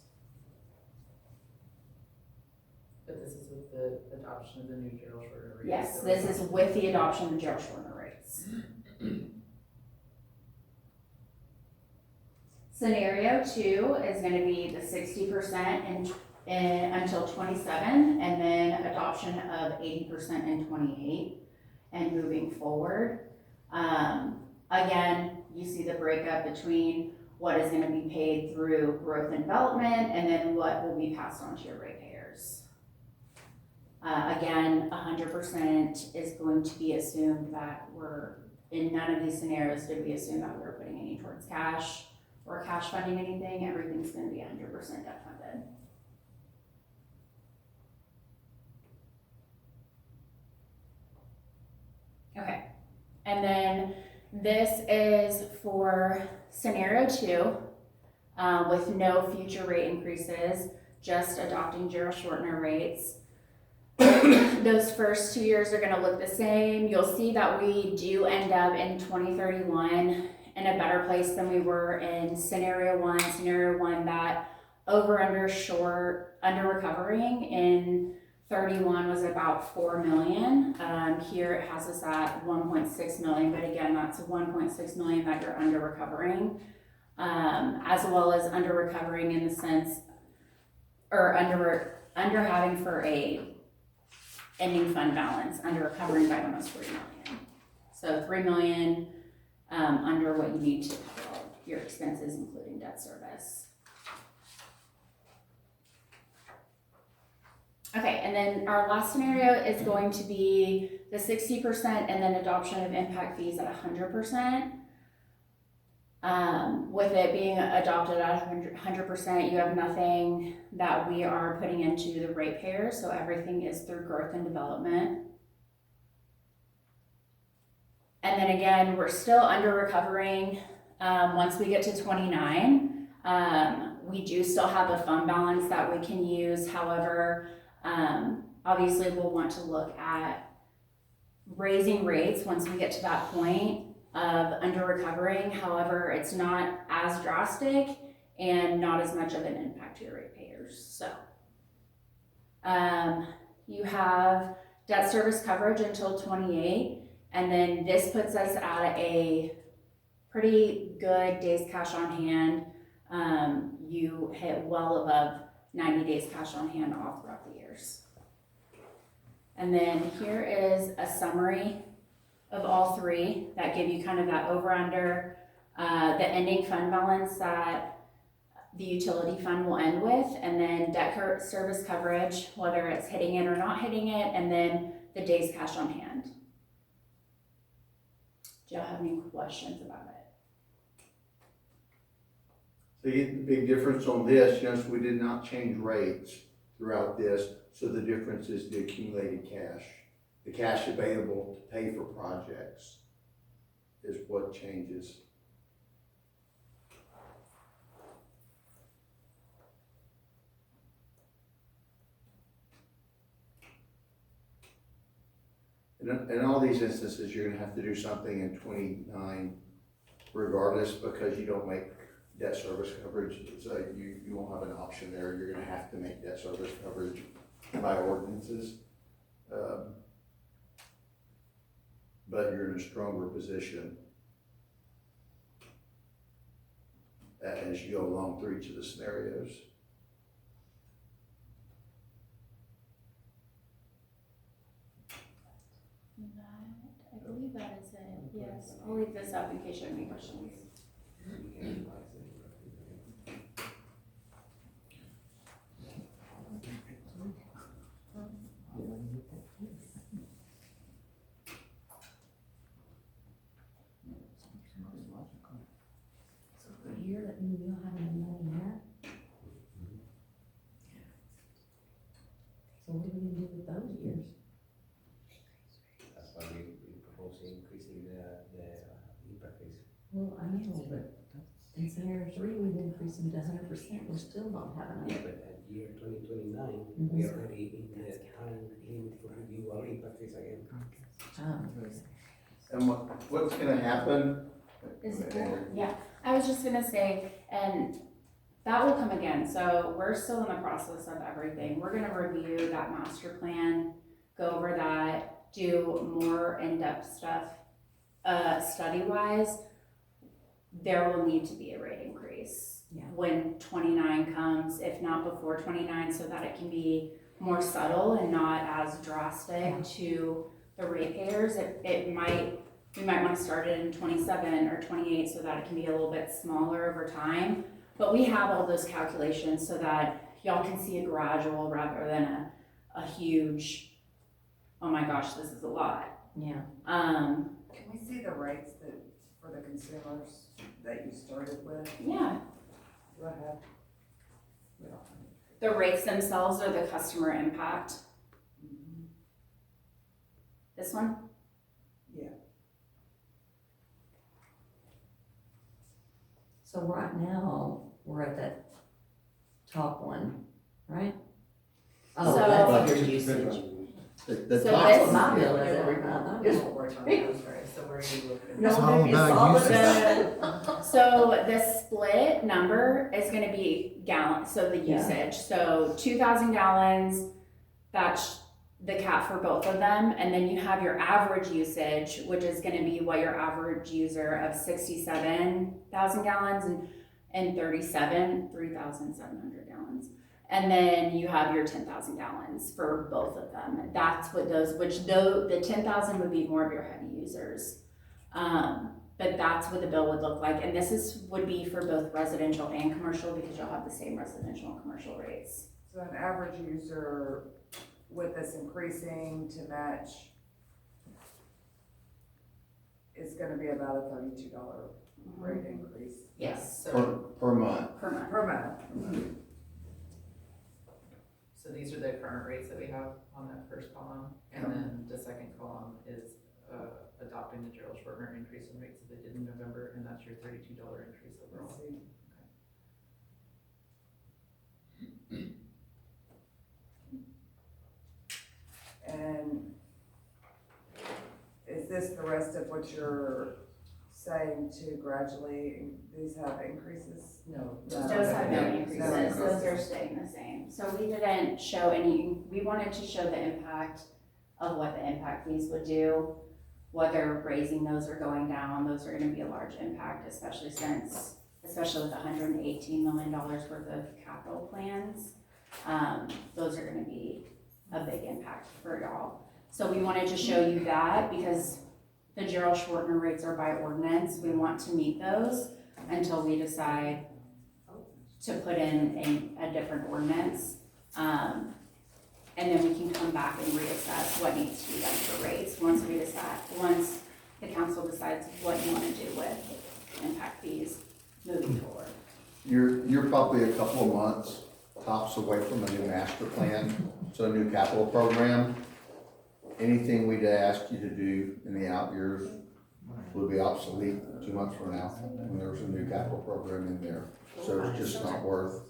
But this is with the adoption of the new Gerald Shorter rates? Yes, this is with the adoption of Gerald Shorter rates. Scenario 2 is going to be the 60% until 27, and then adoption of 80% in 28, and moving forward. Again, you see the breakup between what is going to be paid through growth and development, and then what will be passed on to your ratepayers. Again, 100% is going to be assumed that in none of these scenarios did we assume that we were putting any towards cash or cash funding anything. Everything's going to be 100% debt funded. Okay, and then this is for scenario 2 with no future rate increases, just adopting Gerald Shortner rates. Those first 2 years are going to look the same. You'll see that we do end up in 2031 in a better place than we were in scenario 1. Scenario 1, that under recovering in 31 was about 4 million. Here it has us at 1.6 million, but again, that's 1.6 million that you're under recovering, as well as under recovering in the sense, or under having for a ending fund balance, under recovering by almost 3 million. So 3 million under what you need to cover all your expenses, including debt service. Okay, and then our last scenario is going to be the 60% and then adoption of impact fees at 100%. With it being adopted at 100%, you have nothing that we are putting into the ratepayers, so everything is through growth and development. And then again, we're still under recovering once we get to 29. We do still have a fund balance that we can use, however, obviously we'll want to look at raising rates once we get to that point of under recovering. However, it's not as drastic and not as much of an impact to your ratepayers. So you have debt service coverage until 28, and then this puts us at a pretty good days cash on hand. You hit well above 90 days cash on hand all throughout the years. And then here is a summary of all three that give you kind of that over under, the ending fund balance that the utility fund will end with, and then debt service coverage, whether it's hitting it or not hitting it, and then the days cash on hand. Do y'all have any questions about it? So you get the big difference on this, yes, we did not change rates throughout this, so the difference is the accumulated cash. The cash available to pay for projects is what changes. In all these instances, you're gonna have to do something in 29 regardless, because you don't make debt service coverage, so you won't have an option there. You're gonna have to make debt service coverage by ordinances. But you're in a stronger position as you go along through each of the scenarios. I believe that is it. Yes, I'll leave this up in case you have any questions. So for a year that you don't have any money yet? So what are we gonna do with those years? That's why we propose increasing the impact fees. Well, I know, but in scenario 3, we've increased them to 100%, we're still not having Yeah, enough. but at year 2029, we are already in the time limit for review our impact fees again. And what's gonna happen? Is it cool? Yeah, I was just gonna say, and that will come again, so we're still in the process of everything. We're gonna review that master plan, go over that, do more in-depth stuff. Study-wise, there will need to be a rate increase when 29 comes, if not before 29, so that it can be more subtle and not as drastic to the ratepayers. We might want to start it in 27 or 28 so that it can be a little bit smaller over time. But we have all those calculations so that y'all can see a gradual rather than a huge, oh my gosh, this is a lot. Yeah. Can we see the rates that, for the consumers that you started with? Yeah. Do I have? The rates themselves are the customer impact. This one? Yeah. So right now, we're at that top one, right? Oh, So- that's your usage. The So top this- one. My bill is Yeah, every we're month. gonna work on those, right, so where are you looking? No, It's all maybe about all of usage. that. So the split number is gonna be gallons, so the Yeah. usage. So 2,000 gallons, that's the cap for both of them. And then you have your average usage, which is gonna be what your average user of 67,000 gallons and 3,700 gallons. And then you have your 10,000 gallons for both of them. That's what those, the 10,000 would be more of your heavy users. But that's what the bill would look like. And this would be for both residential and commercial because you'll have the same residential and commercial rates. So an average user with this increasing to match is gonna be about a $32 rate increase Yes, Per month. per month. per month. So these are the current rates that we have on that first column, and then the second column is adopting the Gerald Schwertner increase in rates that they did in November, and that's your $32 increase overall. And is this the rest of what you're saying to gradually, these have increases? No. Those have no increases, those are staying the same. So we didn't show any, we wanted to show the impact of what the impact fees would do. Whether raising those or going down, those are gonna be a large impact, especially with $118 million worth of capital plans. Those are gonna be a big impact for y'all. So we wanted to show you that because the Gerald Schwartner rates are by ordinance. We want to meet those until we decide to put in a different ordinance. And then we can come back and reassess what needs to be done for rates once the council decides what you want to do with impact fees moving forward. You're probably a couple of months tops away from a new master plan, so a new capital program. Anything we'd ask you to do in the out years would be obsolete 2 months from now when there's a new capital program in there. So it's just not worth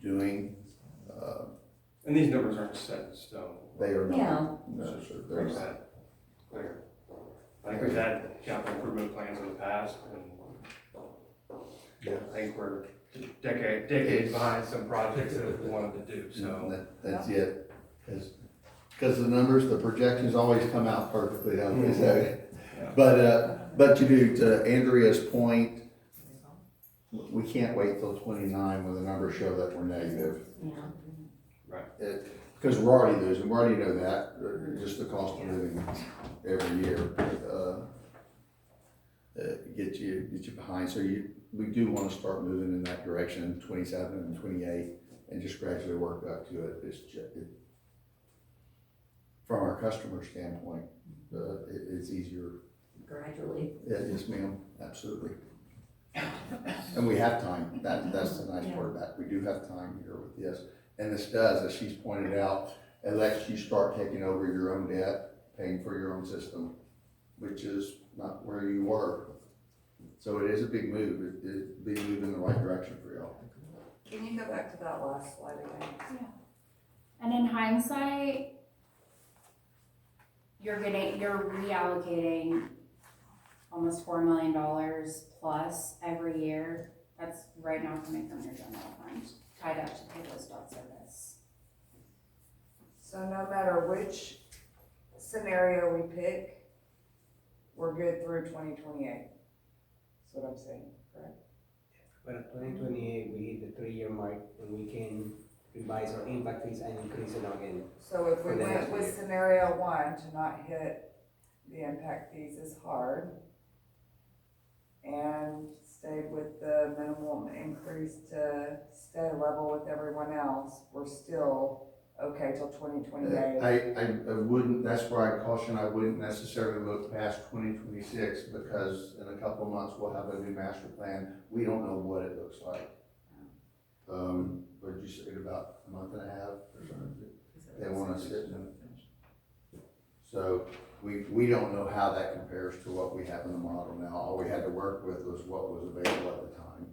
doing. And these numbers aren't set in stone. They are not. Yeah. No, sir, they're Makes not. that clear. I think we've had capital improvement plans in the past, and I think we're decades behind some projects that we wanted to do, so. That's it. Because the numbers, the projections always come out perfectly, don't they? So, but to Andrea's point, we can't wait till 29 when the numbers show that we're negative. Yeah. Right. Because we're already losing, we already know that, just the cost of living every year, get you behind. So we do want to start moving in that direction in 27 and 28 and just gradually work up to it. From our customer standpoint, it's easier. Gradually. Yeah, yes, ma'am, absolutely. And we have time, that's the nice part of that, we do have time here with this. And this does, as she's pointed out, it lets you start taking over your own debt, paying for your own system, which is not where you were. So it is a big move, it's a big move in the right direction for y'all. Can you go back to that last slide again? Yeah. And in hindsight, you're reallocating almost $4 million plus every year. That's right now coming from your general fund, tied up to pay those debt service. So no matter which scenario we pick, we're good through 2028. That's what I'm saying, correct? But at 2028, we hit the 3-year mark, and we can revise our impact fees and increase it again. So if we For the went next with year. scenario 1 to not hit the impact fees as hard and stayed with the minimum increase to stay level with everyone else, we're still okay till 2028. I wouldn't, that's where I caution, I wouldn't necessarily look past 2026 because in a couple of months we'll have a new master plan. We don't know what it looks like. What did you say, about a month and a half or something? They want to sit in. So we don't know how that compares to what we have in the model now. All we had to work with was what was available at the time.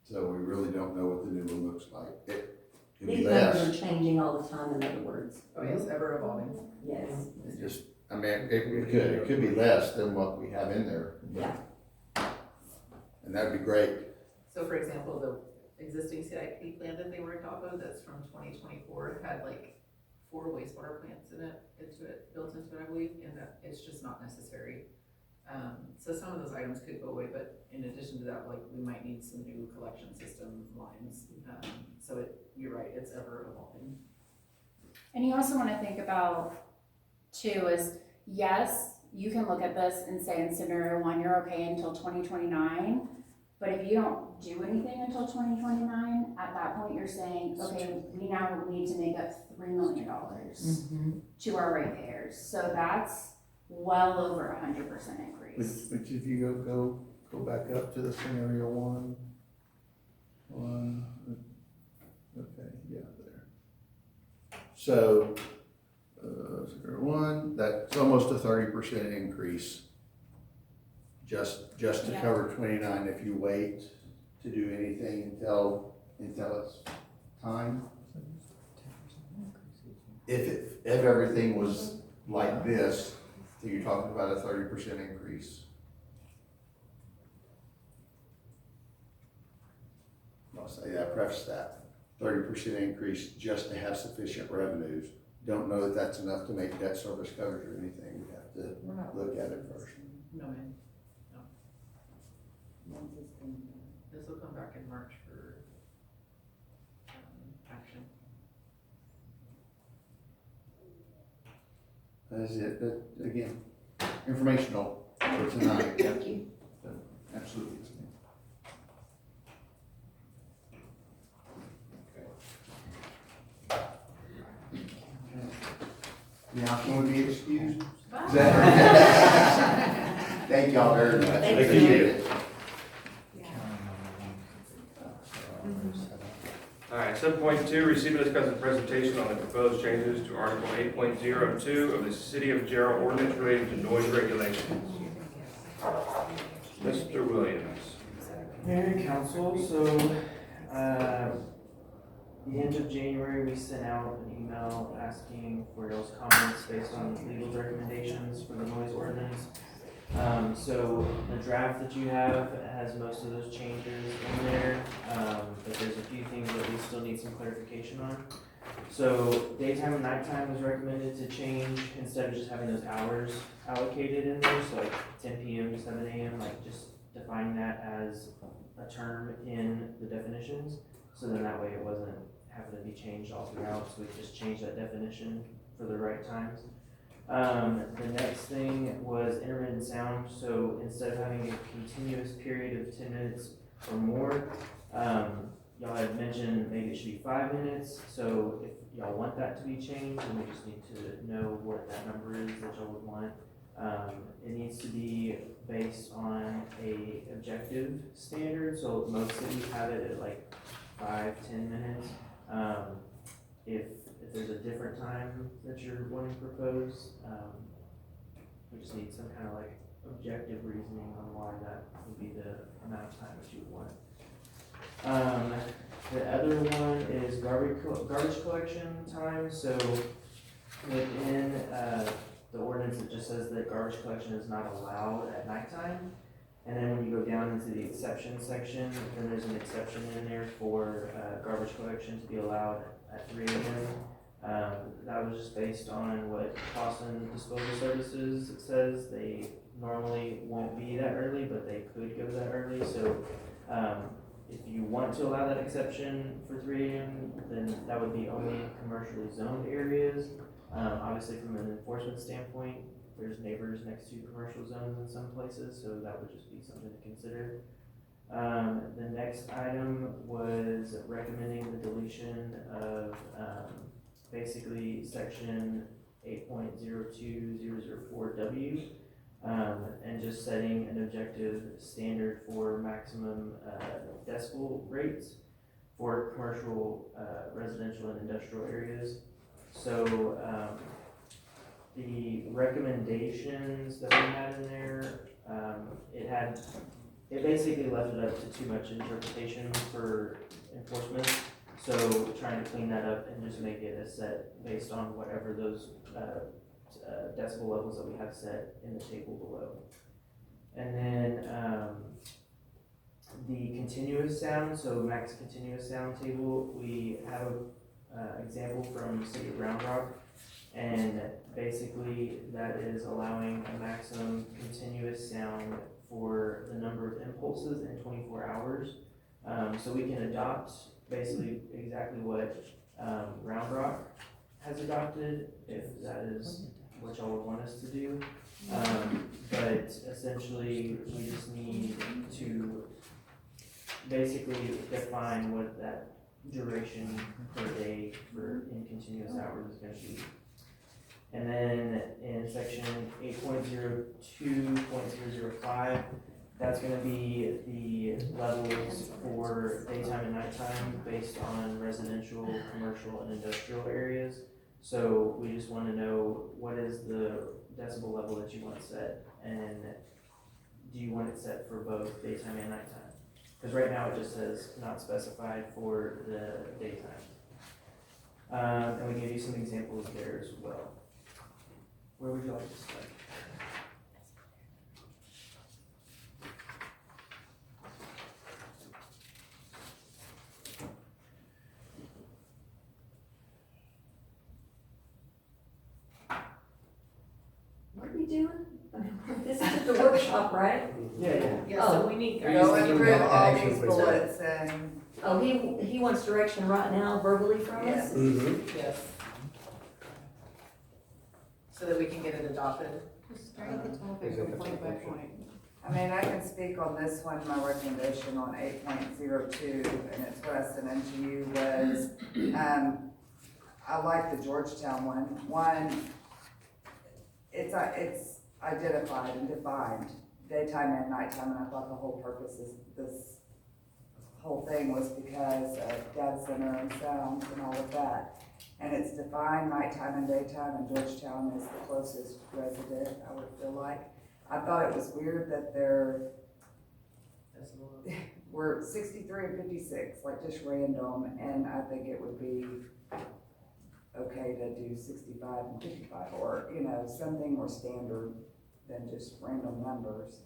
So we really don't know what the new one looks like. It could be These less. numbers are changing all the time, in other words. Oh, yes, ever evolving. Yes. It just, I mean, it could be less than what we have in there. Yeah. And that'd be great. So for example, the existing CIP plan that they worked off of, that's from 2024, had like 4 wastewater plants built into it, I believe, and that it's just not necessary. So some of those items could go away, but in addition to that, like we might need some new collection system lines. So you're right, it's ever evolving. And you also want to think about too is, yes, you can look at this and say in scenario 1, you're okay until 2029. But if you don't do anything until 2029, at that point you're saying, okay, we now need to make up $3 million to our ratepayers. So that's well over 100% increase. Which if you go back up to the scenario 1. Okay, yeah, there. So, scenario 1, that's almost a 30% increase. Just to cover 29 if you wait to do anything until it's time. If everything was like this, so you're talking about a 30% increase. I'll say, I preface that, 30% increase just to have sufficient revenues. Don't know that that's enough to make debt service coverage or anything, we have to look at it first. No, ma'am. No. This will come back in March for, action. That's it, but again, informational for tonight. Thank you. Absolutely. Now, can we be excused? Is that- Thank y'all very much. Thank you. Appreciate it. All right, 7.2, receive and discuss the presentation on the proposed changes to Article 8.02 of the City of Gerald Ordinance relating to noise regulations. Mr. Williams. Mayor and council, so, the end of January, we sent out an email asking for y'all's comments based on legal's recommendations for the noise ordinance. So the draft that you have has most of those changes in there, but there's a few things that we still need some clarification on. So daytime and nighttime was recommended to change instead of just having those hours allocated in there, so like 10 p.m. to 7 a.m., like just defining that as a term in the definitions. So then that way it wasn't having to be changed all throughout, so we just changed that definition for the right times. The next thing was intermittent sound, so instead of having a continuous period of 10 minutes or more, y'all had mentioned maybe it should be 5 minutes, so if y'all want that to be changed, then we just need to know what that number is that y'all would want. It needs to be based on a objective standard, so most cities have it at like 5-10 minutes. If there's a different time that you're wanting to propose, we just need some kind of like objective reasoning on why that would be the amount of time that you would want. The other one is garbage collection time. So within the ordinance, it just says that garbage collection is not allowed at nighttime. And then when you go down into the exception section, then there's an exception in there for garbage collection to be allowed at 3 a.m. That was just based on what Boston Disposal Services says. They normally won't be that early, but they could go that early. So if you want to allow that exception for 3 a.m., then that would be only in commercially zoned areas. Obviously, from an enforcement standpoint, there's neighbors next to commercial zones in some places, so that would just be something to consider. The next item was recommending the deletion of basically section 8.02004W, and just setting an objective standard for maximum decibel rates for commercial, residential, and industrial areas. So the recommendations that we had in there, it basically left it up to too much interpretation for enforcement. So trying to clean that up and just make it a set based on whatever those decibel levels that we have set in the table below. And then the continuous sound, so max continuous sound table, we have an example from the city of Round Rock. And basically that is allowing a maximum continuous sound for the number of impulses in 24 hours. So we can adopt basically exactly what Round Rock has adopted, if that is what y'all would want us to do. But essentially we just need to basically define what that duration per day for in continuous hours is going to be. And then in section 8.02.005, that's going to be the levels for daytime and nighttime based on residential, commercial, and industrial areas. So we just want to know what is the decibel level that you want set, and do you want it set for both daytime and nighttime? Because right now it just says not specified for the daytime. And we gave you some examples there as well. Where would you like to start? What are we doing? This is just a workshop, right? Yeah. Yeah, so we need Are you going seeking through all action these for bullets and, Oh, he wants direction right now verbally from us? Yes. Mm-hmm. yes. So that we can get it adopted. Start at the top Is and it go the point by motion? point. I mean, I can speak on this one, my recommendation on 8.02, and it's what I sent in to you was, I like the Georgetown one. One, it's identified and defined, daytime and nighttime, and I thought the whole purpose is this whole thing was because of data center and sound and all of that. And it's defined nighttime and daytime, and Georgetown is the closest resident, I would feel like. I thought it was weird that we're 63 and 56, like just random, and I think it would be okay to do 65 and 55, or, you know, something more standard than just random numbers.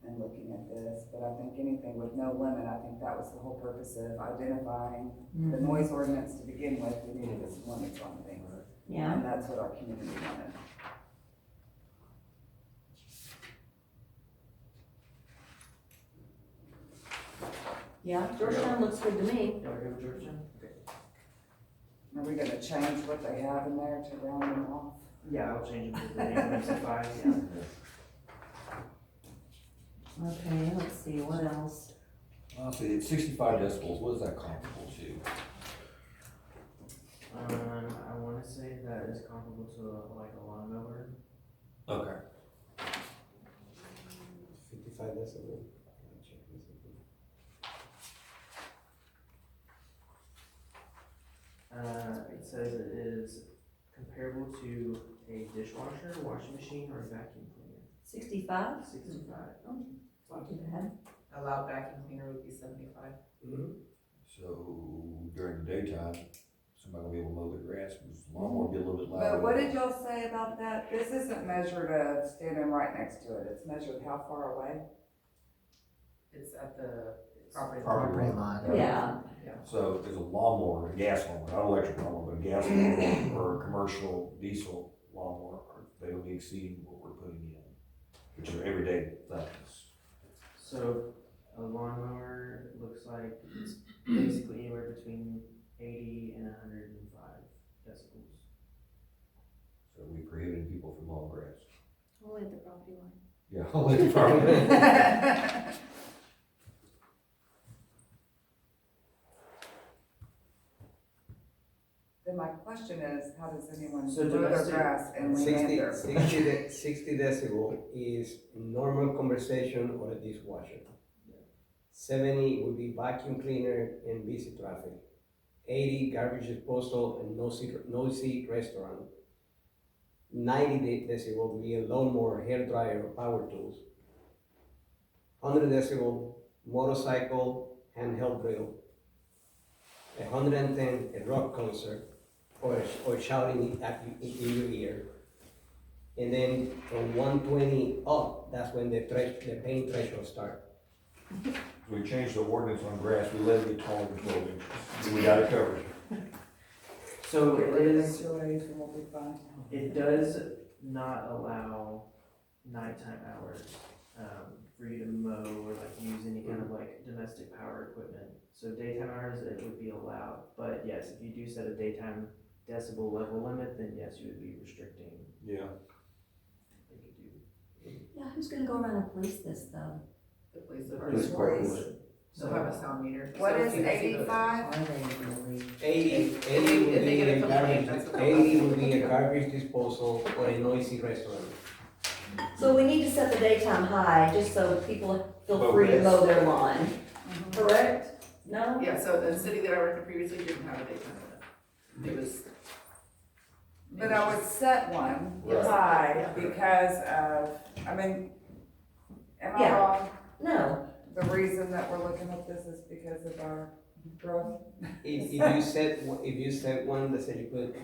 And looking at this, but I think anything with no limit, I think that was the whole purpose of identifying the noise ordinance to begin with. We needed some limits on things. Yeah. And that's what our community wanted. Yeah, Georgetown looks good to me. Y'all go with Georgetown? Okay. Are we gonna change what they have in there to round them off? Yeah, I'll change them to the increments of 5, yeah. Okay, let's see, what else? I'll see, it's 65 decibels, what is that comparable to? I wanna say that is comparable to like a lawnmower. Okay. 55 decibel. It says it is comparable to a dishwasher, washing machine, or a vacuum cleaner. 65? 65. Not too bad. A loud vacuum cleaner would be 75. Mm-hmm. So during the daytime, somebody will be able to mow their grass, because the lawnmower will be a little bit louder. But what did y'all say about that? This isn't measured of standing right next to it. It's measured how far away? It's at the Property line. Yeah. So there's a lawnmower, a gas lawnmower, not electric lawnmower, but a gas lawnmower or a commercial diesel lawnmower, they will be exceeding what we're putting in, which are everyday things. So a lawnmower looks like it's basically anywhere between 80 and 105 decibels. So we prohibited people from mowing grass. Only at the property line. Yeah, only the property. Then my question is, how does anyone So mow their domestic- grass and 60, leander? 60 decibel is normal conversation or a dishwasher. 70 would be vacuum cleaner and busy traffic. 80 garbage disposal and noisy restaurant. 90 decibel would be a lawnmower, hair dryer, or power tools. 100 decibel, motorcycle, handheld drill. 110, a rock concert, or shouting in your ear. And then from 120 up, that's when the pain threshold start. We changed the ordinance on grass, we let it get taller than 12 inches. We got it covered. So it is, To age and we'll be fine. it does not allow nighttime hours, for you to mow or like use any kind of like domestic power equipment. So daytime hours, it would be allowed, but yes, if you do set a daytime decibel level limit, then yes, you would be restricting. Yeah. They could do. Yeah, who's gonna go around and police this though? The police Police department. department. So have a sound meter. What So is if you see the- 85? Are they really? 80 If they get a would be a complaint, garbage, that's what 80 they'll- would be a garbage disposal or a noisy restaurant. So we need to set the daytime high, just so people feel Mow free to grass. mow their lawn, correct? No? Yeah, so the city that I worked in previously didn't have a daytime limit. It was. But I would set one Right. high because of, I mean, am I Yeah. wrong? No, The reason that we're looking at this is because of our growth? If you set one, let's say you put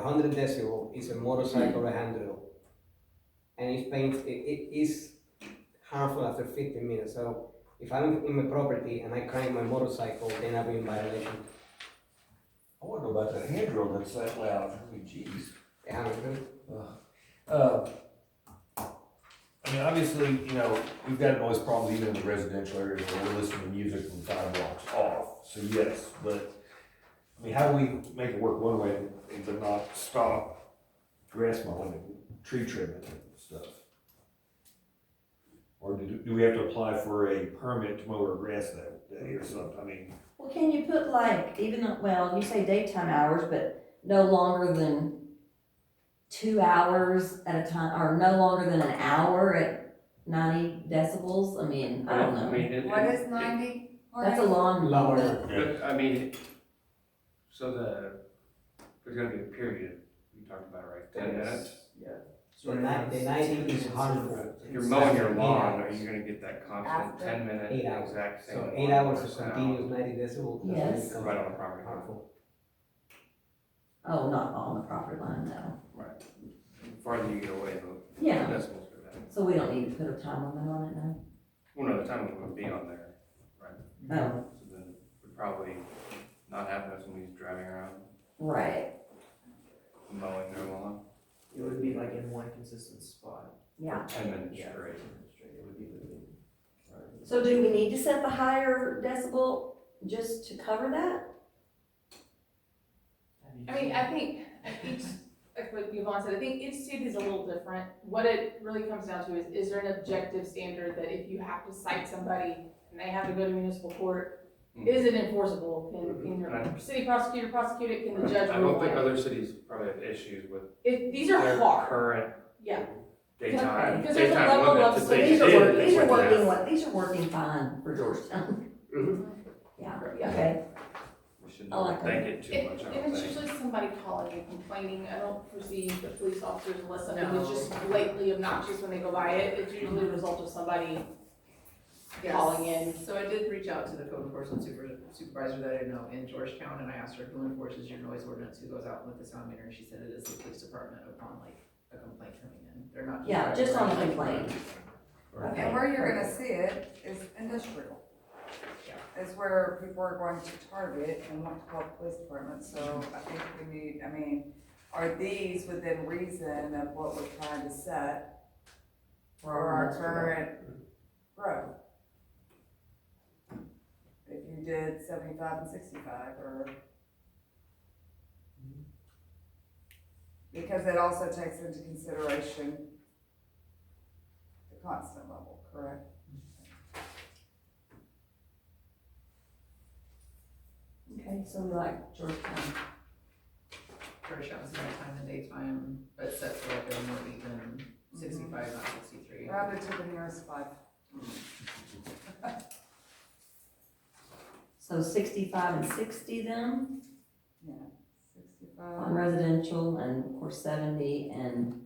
100 decibel, it's a motorcycle or handle. And it is harmful after 15 minutes. So if I'm in my property and I crank my motorcycle, then I'll be in violation. I wanna know about that hand drill that's that loud, I mean, geez. Yeah, I mean, obviously, you know, we've got noise problems even in the residential areas where we're listening to music from 5 blocks off, so yes, but, I mean, how do we make it work one way and to not stop grass mowing and tree trimming and stuff? Or do we have to apply for a permit to mow our grass that day or something, I mean? Well, can you put like, even though, well, you say daytime hours, but no longer than 2 hours at a time, or no longer than an hour at 90 decibels? I mean, I don't know. What is 90? That's a lawnmower. But, I mean, so there's gonna be a period, we talked about, right, 10 minutes? Yeah. The 90 is harmful. If you're mowing your 8 lawn, hours. are you gonna get that constant After? 10-minute 8 hours. exact same? So 8 hours of sound continuous 90 decibel. that's Yes. when it becomes Right on the property line. harmful. Oh, not on the property line, no. Right. The farther you get away, the Yeah. decibels go down. So we don't need to put a time limit on it, no? Well, no, the time limit would be on there, right? Oh, So then would probably not happen if somebody's driving around right, mowing their lawn It would be like in one consistent spot. yeah. for 10 minutes Yeah, straight. It would be moving. So do we need to set the higher decibel just to cover that? I mean, I think each, like what Yvonne said, I think each city is a little different. What it really comes down to is there an objective standard that if you have to cite somebody and they have to go to municipal court, is it enforceable? Can your city prosecutor prosecute it? Can the judge I rule don't think on it? other cities probably have issues with These are their hard, current yeah. daytime Because there's a daytime level limits. of- If so they These did, are, they these are would have- working, these are working fine for Georgetown. Yeah, okay. We shouldn't I like overthink it too And much, I and don't it's think. usually somebody calling and complaining. I don't foresee the police officers unless something is just blatantly obnoxious when they go by it. It's usually a result of somebody calling in. So I did reach out to the code enforcement supervisor that I know in Georgetown, and I asked her who enforces your noise ordinance, who goes out with the sound meter, and she said it is the police department upon like a complaint coming in. They're not. Yeah, just on a complaint. And where you're gonna see it is industrial. Is where people are going to target and want to call the police department, so I think we need, I mean, are these within reason of what we're trying to set for our current growth? If you did 75 and 65, or. Because it also takes into consideration the constant level, correct? Okay, so we like Georgetown. Georgetown's nighttime and daytime, but set for like a more even 65, not 63. Rounded to the nearest 5. So 65 and 60 then, Yeah, on 65. residential, and of course 70 and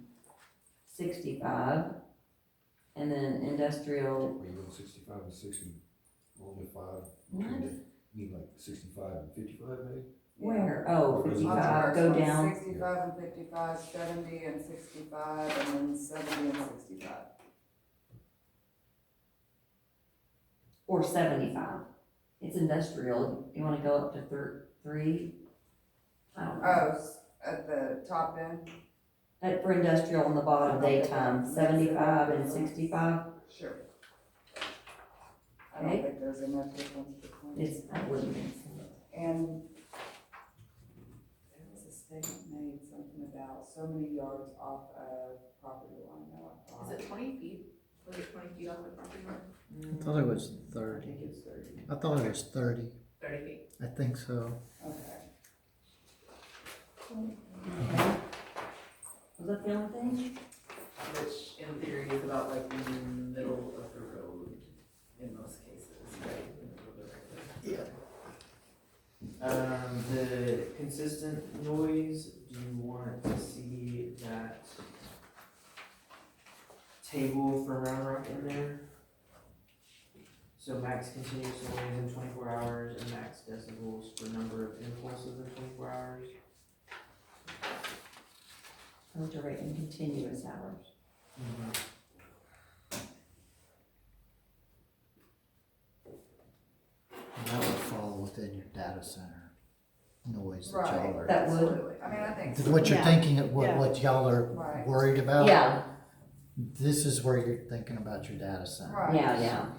65. And then industrial, Well, you go 65 and 60, only 5. what? You mean like 65 and 55 maybe? Where? Oh, 55, go down. 65 and 55, 70 and 65, and then 70 and 65. Or 75. It's industrial, you wanna go up to 3? I don't know. Oh, at the top end? For industrial on the bottom, daytime, 75 and 65. Sure. I don't Okay. think there's enough difference between. It's, that wouldn't make sense. And there was a statement made, something about so many yards off of property line, no, I Is thought. it 20 feet? Was it 20 feet off the property line? I thought it was 30. I think it's 30. I thought it was 30. 30 feet. I think so. Okay. Okay. Was that the only thing? Which in theory is about like the middle of the road in most cases, right? In the middle of the road. The consistent noise, do you want to see that table for Round Rock in there? So max continuous noise in 24 hours and max decibels for number of impulses in 24 hours. Filter rate in continuous hours. That would fall within your data center noise that y'all Right, are. That would. absolutely. I mean, I think. so. What you're Yeah. thinking, of Yeah. what y'all are Right. worried about. Yeah, This is where you're thinking about your data center. Right. yeah.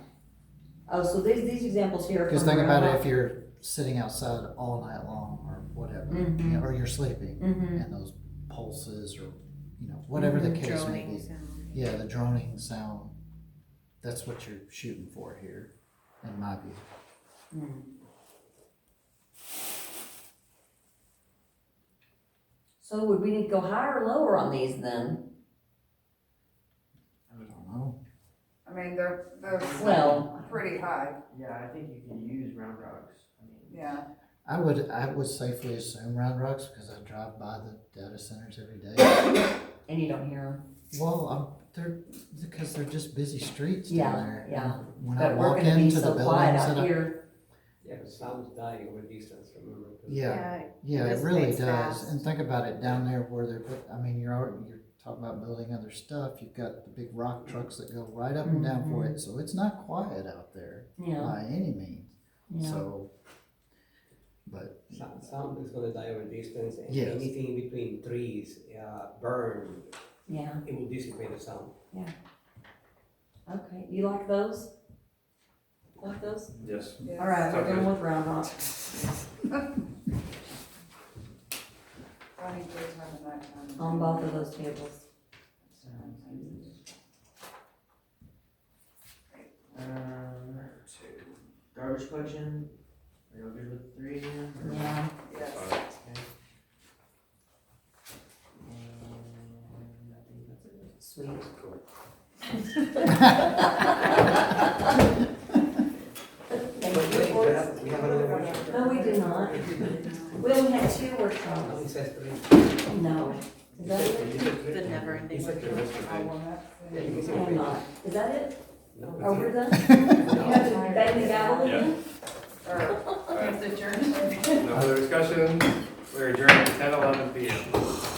Oh, so these examples here are Because from think about it, Round if you're sitting outside all night long or whatever, Mhm. you know, or you're sleeping, Mhm. and those pulses or, you know, whatever the case may be. Yeah, the droning sound, that's what you're shooting for here, in my view. Mm. So would we need to go higher or lower on these then? I don't know. I mean, they're Well- pretty high, Yeah, I think you can use Round Rocks. I mean, yeah. I would safely assume Round Rocks, because I drive by the data centers every day. And you don't hear them? Well, because they're just busy streets Yeah, down there. yeah. When I But we're walk gonna be into the so quiet buildings out that I, here. Yeah, but sound's dying over distance, remember? yeah, it really does. And think about it, down there where they're, I mean, you're talking about building other stuff, you've got the big rock trucks that go right up and down for it, so it's not quiet out there Yeah. by any means. Yeah. So, but Sound is gonna die over distance, and Yes. anything in between trees, burn, Yeah, it will dissipate the sound. okay. You like those? Like those? Yes. Yes. All right, we're Sounds going good. with Round Rock. I think daytime and nighttime. On both of those tables. sounds good. Garbage collection, are you all good with 3 again? or- Yeah. Yes. Okay. And I think that's it. Sweet. We have another workshop. No, we do not. We only had 2 No, workshops. it says 3. No. Is that it? The never-ending Yeah, you can see I'm it. not. Is that it? No, Oh, we're done? You No. have to bang the gavel Yeah. again? Or, it's adjourned. No further discussion, we're adjourned at 10:11 PM.